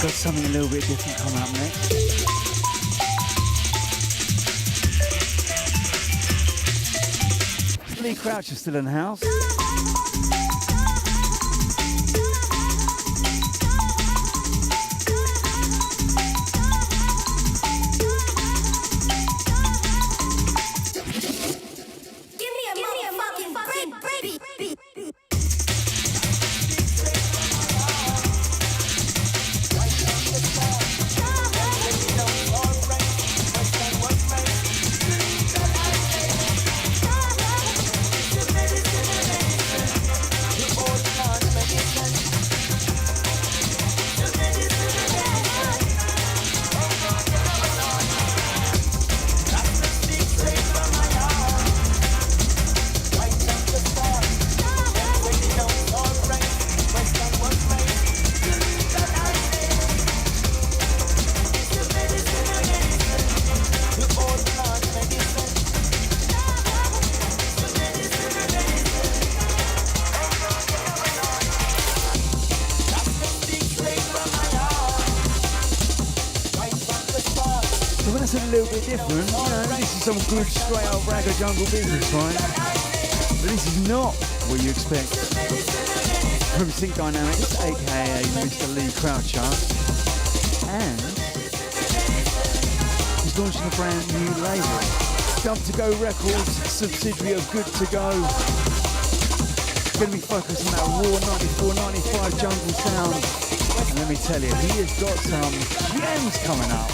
Got something a little bit different coming up next. Lee Crouch is still in the house. Different, you know, this is some good straight up ragga jungle business, right? But this is not what you expect from Sync Dynamics, aka Mr. Lee Croucher, and he's launching a brand new label, Dump to Go Records, subsidiary of Good to Go. Going to be focused on that raw 94-95 jungle sound, and let me tell you, he has got some gems coming up.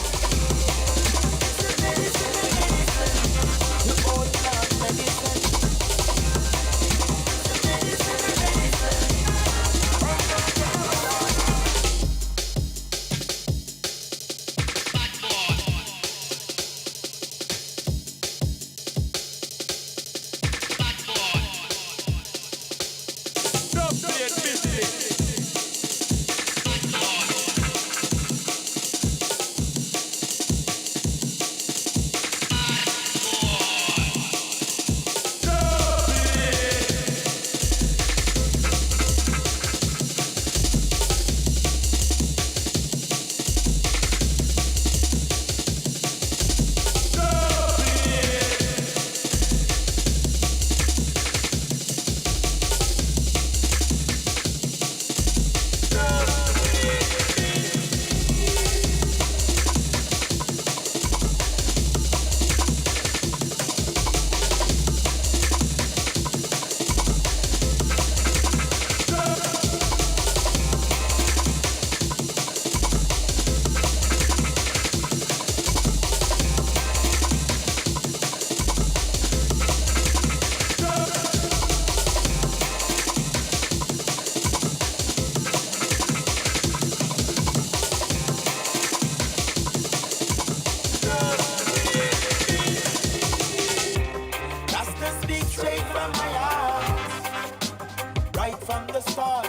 start.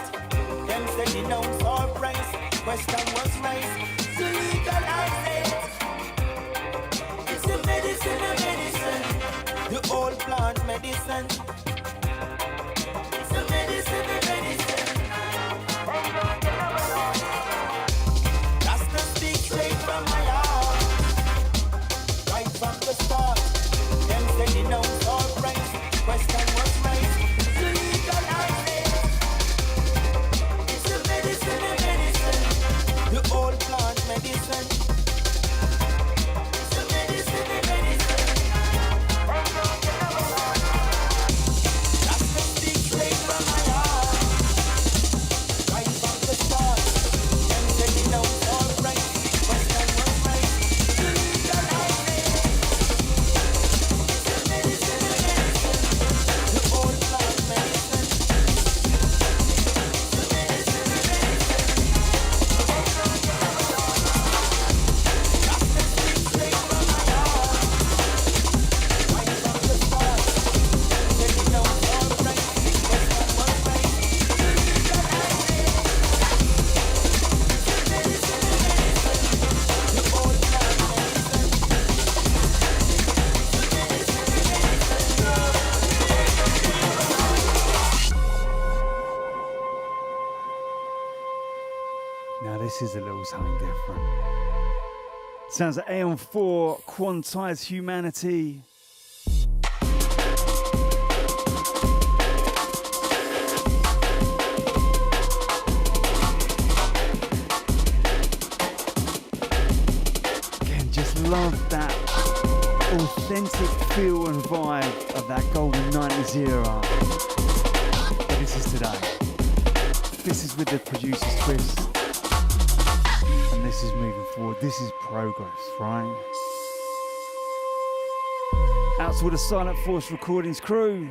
Them say denounce our price. Question was raised to legalize it. It's a medicine, the old plant medicine. It's a medicine, That's the speak straight from my heart. Right from the start. Them say denounce our price. Question was raised to legalize it. It's a medicine, the old plant medicine. It's a medicine, That's the speak straight from my heart. Right from the start. Them say denounce our price. Question was raised to legalize it. It's a medicine, the old plant medicine. It's a medicine, That's the speak straight from my heart. Right from the start. Them say denounce our price. Question was raised to legalize it. It's a medicine, the old plant medicine. Now this is a little something different. Sounds like Aeon 4, Quantized Humanity. Again, just love that authentic feel and vibe of that golden 90s era. But this is today. This is with the producer's twist. And this is moving forward. This is progress, right? Out to all the Silent Force Recordings crew.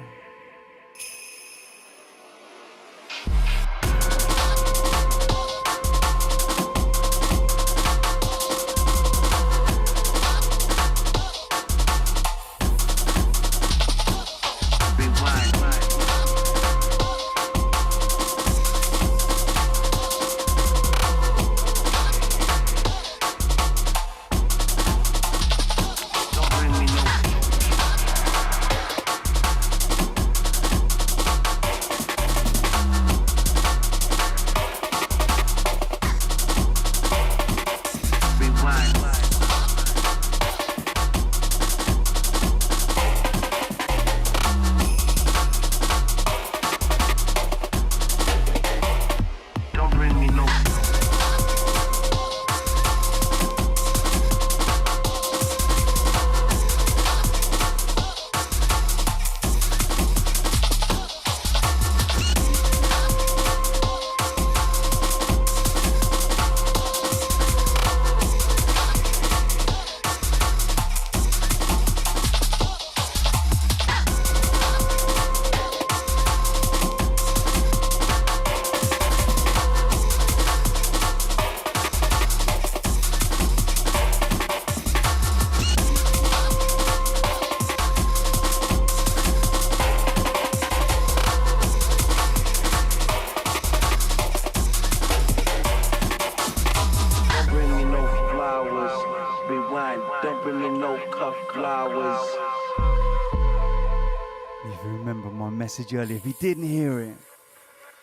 Message earlier, if you didn't hear it,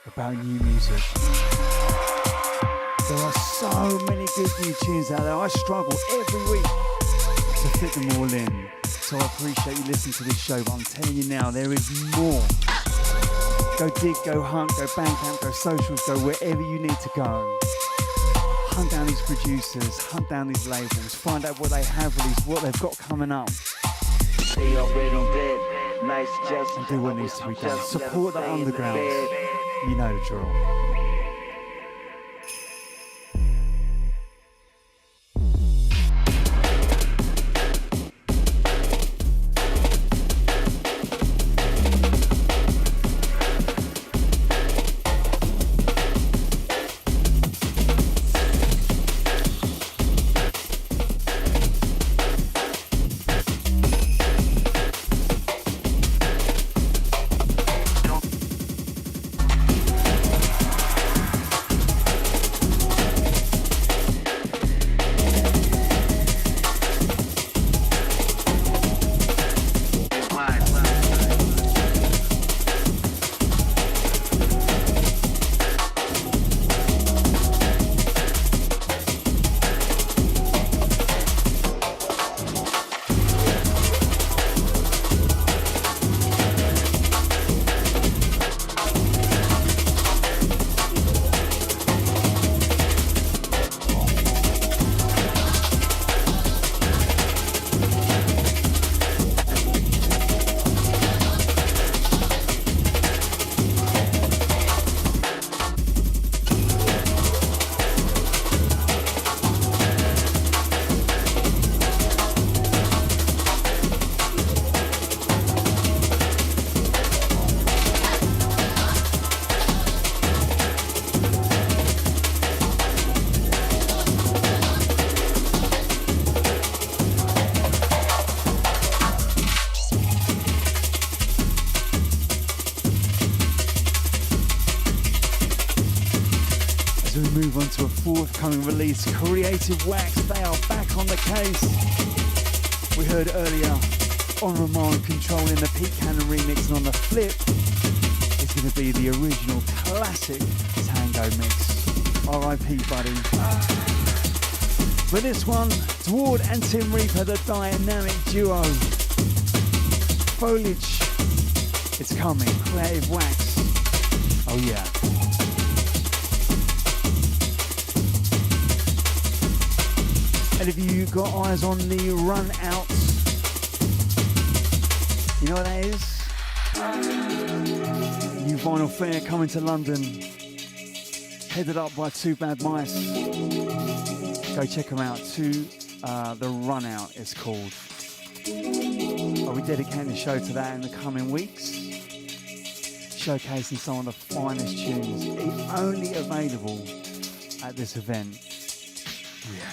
about new music. There are so many good new tunes out there. I struggle every week to fit them all in. So I appreciate you listening to this show, but I'm telling you now, there is more. Go dig, go hunt, go Bandcamp, go socials, go wherever you need to go. Hunt down these producers, hunt down these labels, find out what they have released, what they've got coming up. They already dead. Nice just and do what needs to be done. Support the underground. You know the drill. As we move on to a forthcoming release, Creative Wax, they are back on the case. We heard earlier on Ramon controlling the Pete Cannon remix, and on the flip, it's going to be the original classic Tango mix. R.I.P. buddy. For this one, Dward and Tim Reaper, the dynamic duo. Foliage, it's coming. Creative Wax, oh yeah. And if you got eyes on the run out, you know what that is? New vinyl fair coming to London, headed up by Two Bad Mice. Go check them out. The Run Out is called. I'll be dedicating the show to that in the coming weeks, showcasing some of the finest tunes only available at this event. Yeah.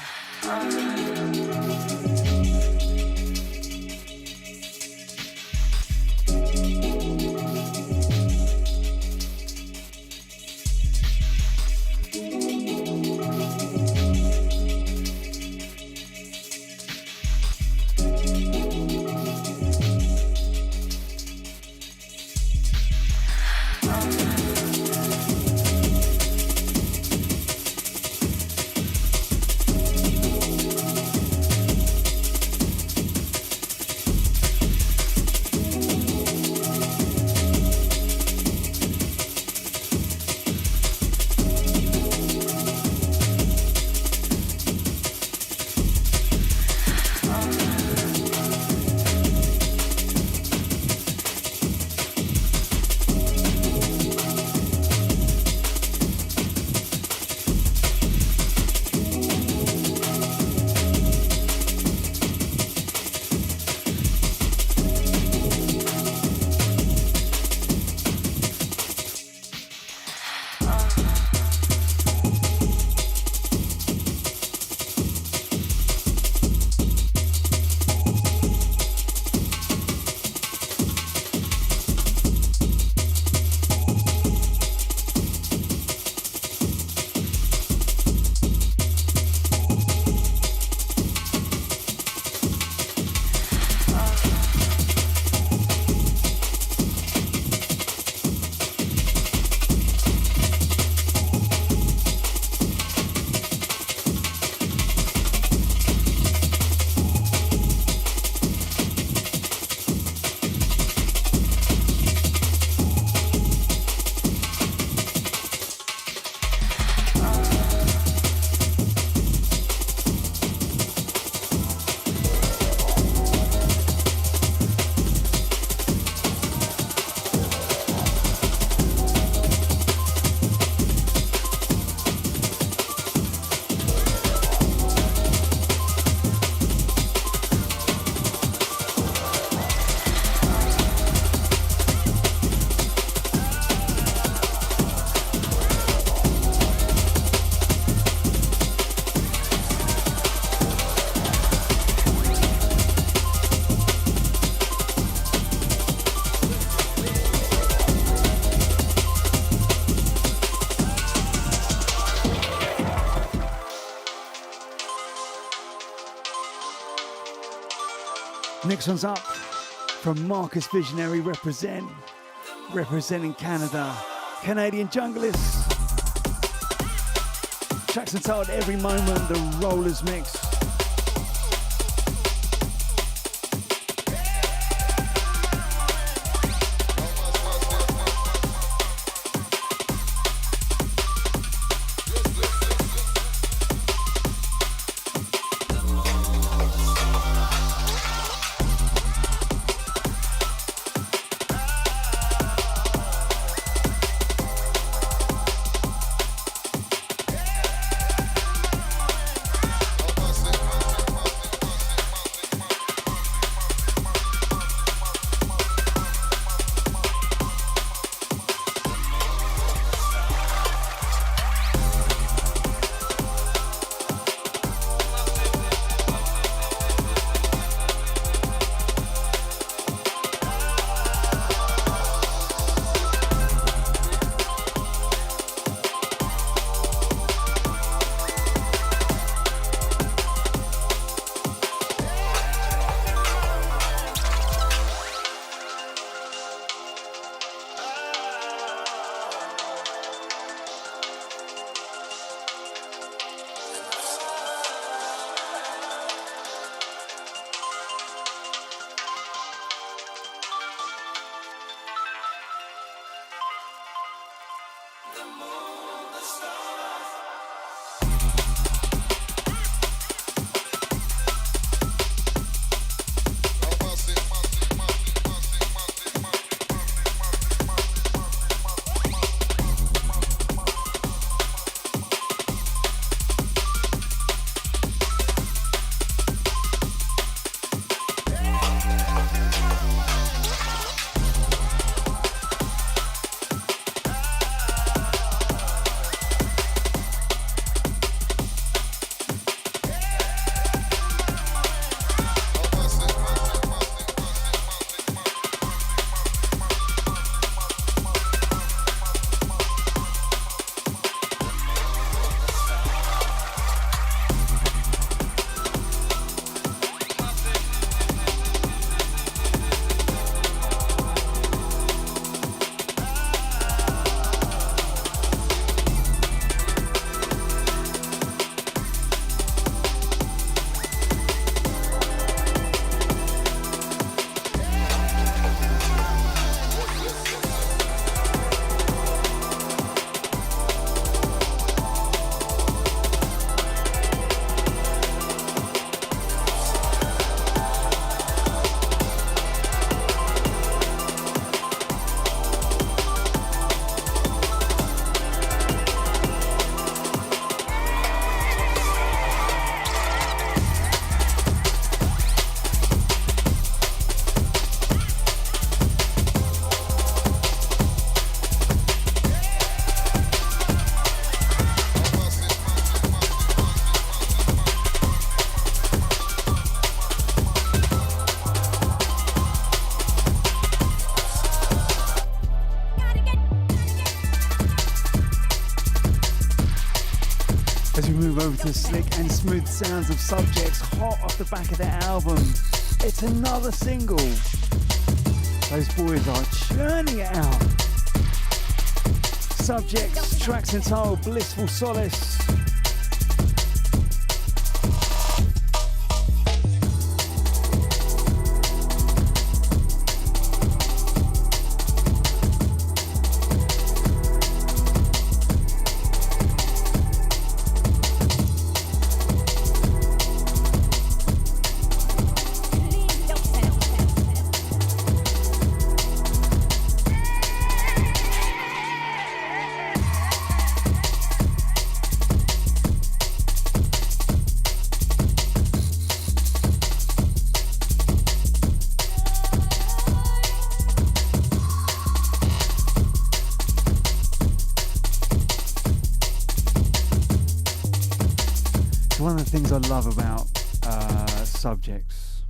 Next one's up from Marcus Visionary, representing Canada, Canadian Junglist. Tracks entitled Every Moment, the Rollers Mix. As we move over to the slick and smooth sounds of Subjects, hot off the back of their album. It's another single. Those boys are churning it out. Subjects, tracks entitled Blissful Solace. Things I love about Subjects,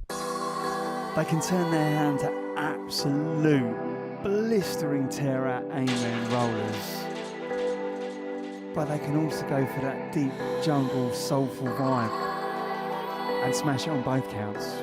they can turn their hand to absolute blistering tear out amen rollers, but they can also go for that deep jungle soulful vibe and smash it on both counts.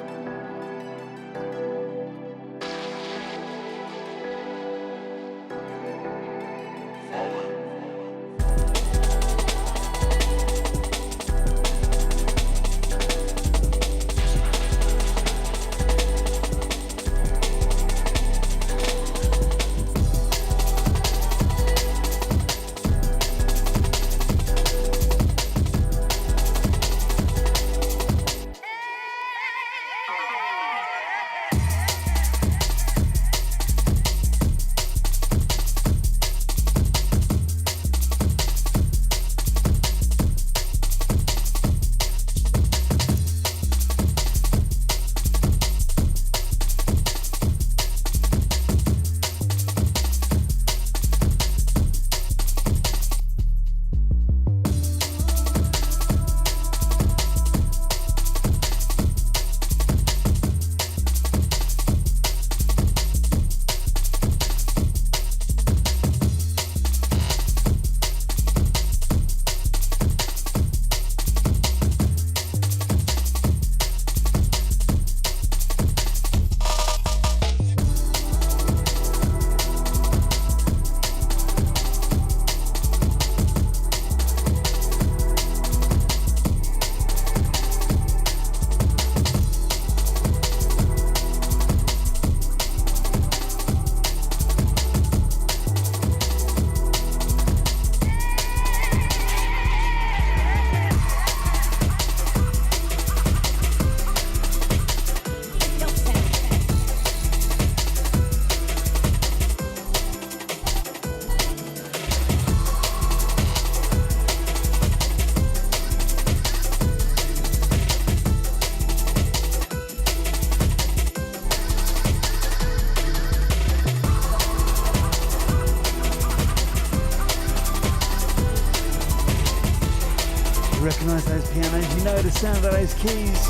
Recognise those pianos, you know the sound of those keys.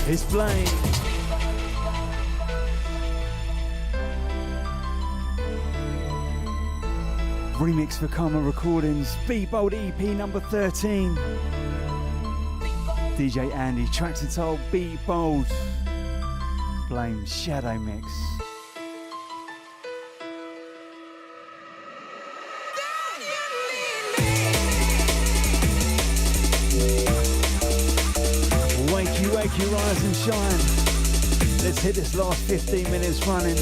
It's playing. Remix for Karma Recordings, Be Bold EP number 13. DJ Andy, tracks entitled Be Bold. Blame Shadow Mix. Wake you, rise and shine. Let's hit this last 15 minutes running.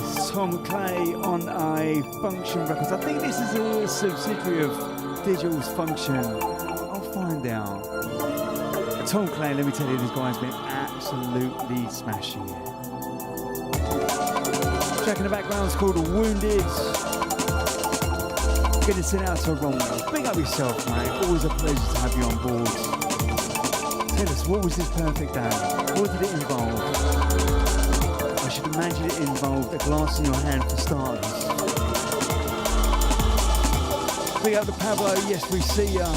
Yes, Tom Clay on a Function Records. I think this is a subsidiary of Digital's Function. I'll find out. Tom Clay, let me tell you, this guy's been absolutely smashing it. Track in the background is called Wounded. Getting sent out to Ron. Big up yourself, mate. Always a pleasure to have you on board. Tell us, what was this perfect day? What did it involve? I should imagine it involved a glass in your hand for starters. Big up to Pablo, yes, we see ya.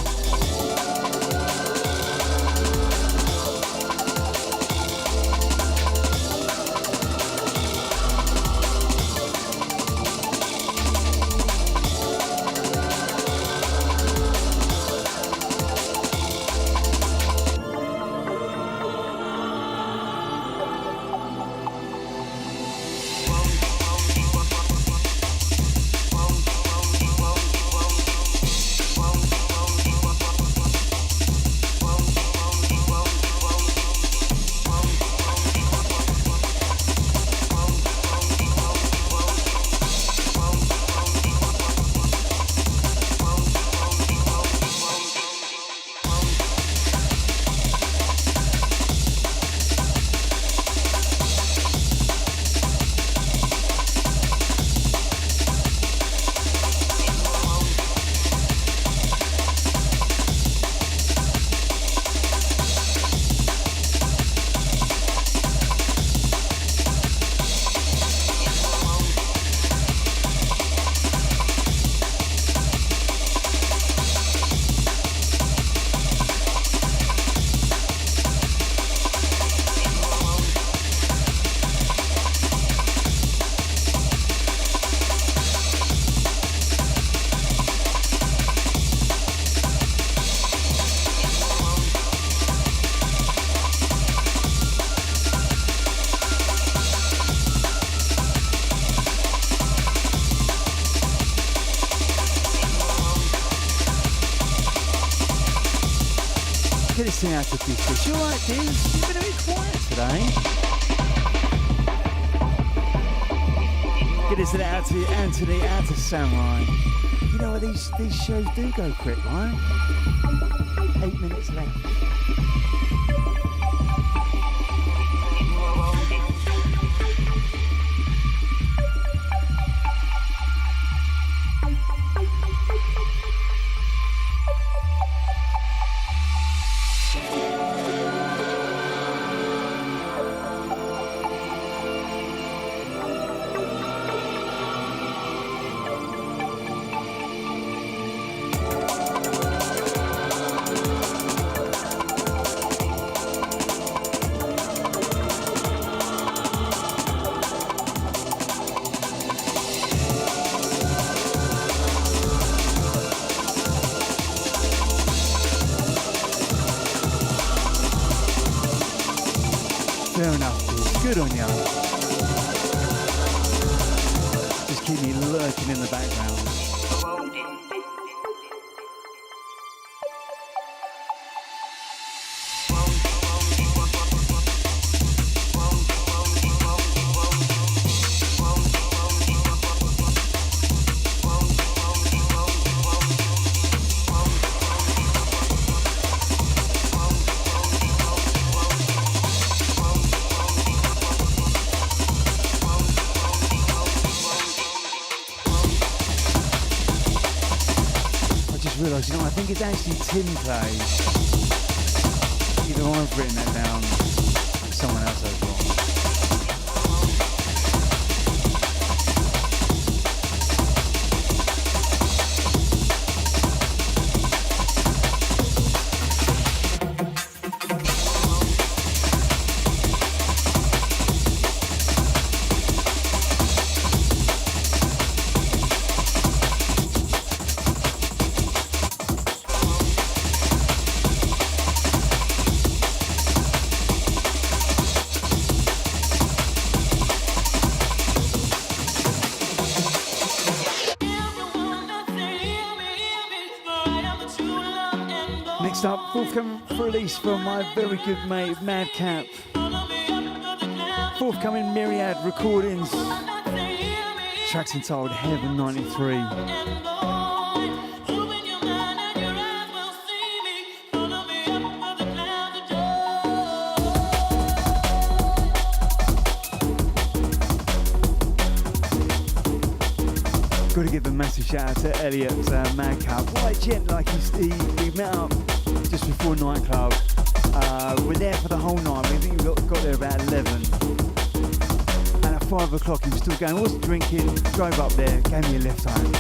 Get this thing out of this. You alright, dude? You've been a bit quiet today. Get this thing out to Anthony, out to Samurai. You know what, these shows do go quick, right? 8 minutes left. Fair enough, dude. Good on ya. Just keep me lurking in the background. Realised, you know, I think it's actually Tim Clay. Either I've written that down, or someone else has wrong. Next up, forthcoming release from my very good mate Madcap. Forthcoming Myriad Recordings. track's entitled Heaven 93. Got to give a massive shout out to Elliot Madcap. What a gent, like we met up just before nightclub. We're there for the whole night. We think we got there about 11. And at 5 o'clock he was still going, wasn't drinking, drove up there, gave me a lift home.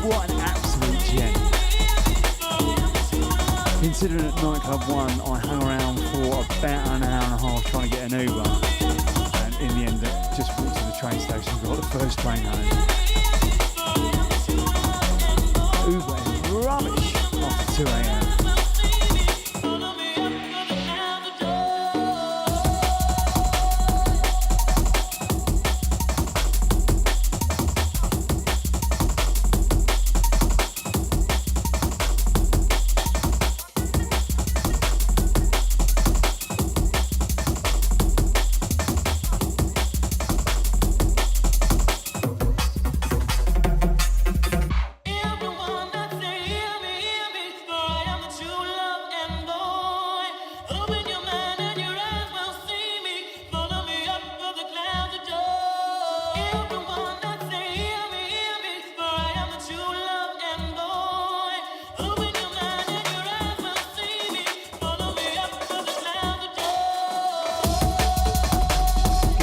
What an absolute gent. Considering at nightclub 1 I hung around for about an hour and a half trying to get an Uber. And in the end just walked to the train station, got the first train home. Uber is rubbish after 2 a.m.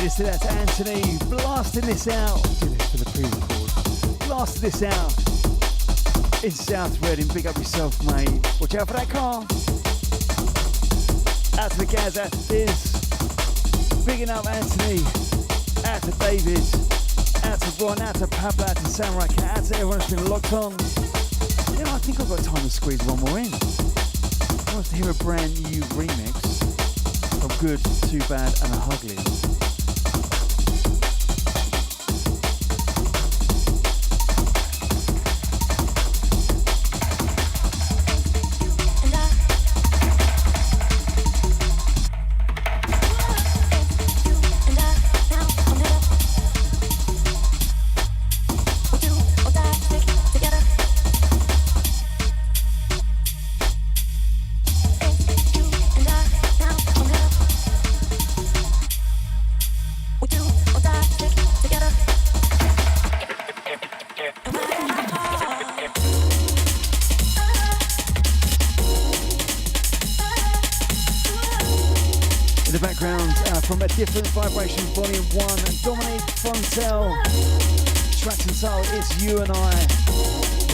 So that's Anthony blasting this out. Do this for the pre-record. Blasting this out in South Reading. Big up yourself, mate. Watch out for that car. Out to the Gaz, out to Diz. Bigging up Anthony. Out to David. Out to Ron. Out to Pablo. Out to Samurai Cat. Out to everyone that's been locked on. You know, I think I've got time to squeeze one more in. I want to hear a brand new remix of Good, Too Bad and a Ugly. From A Different Vibration Volume 1 and Dominique Fontel. Tracks and soul, It's You and I.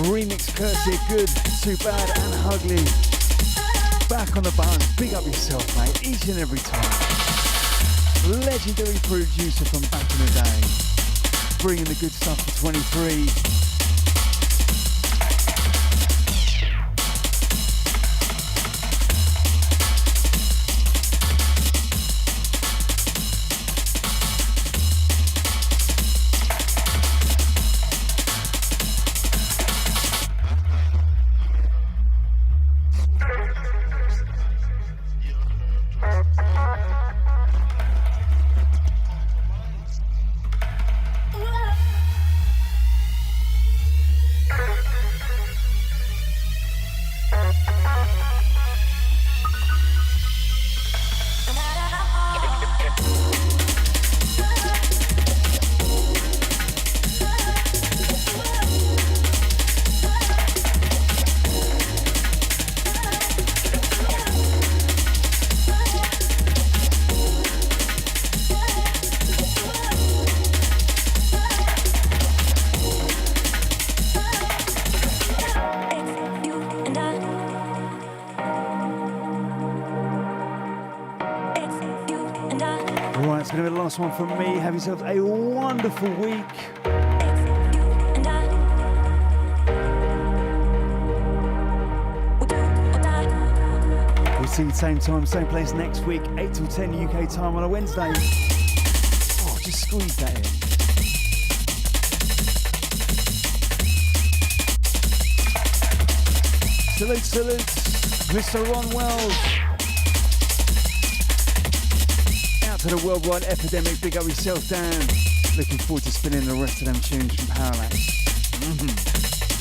Remix courtesy of Good, Too Bad and Ugly. Back on the bones, big up yourself, mate, each and every time. Legendary producer from back in the day. Bringing the good stuff for 23. Last one from me. Have yourself a wonderful week. We'll see you same time, same place next week, 8 till 10 UK time on a Wednesday. Oh, just squeeze that in. Salute, Mr. Ron Wells. To the worldwide epidemic, big up yourself, Dan. Looking forward to fill in the rest of them tunes from Parallax.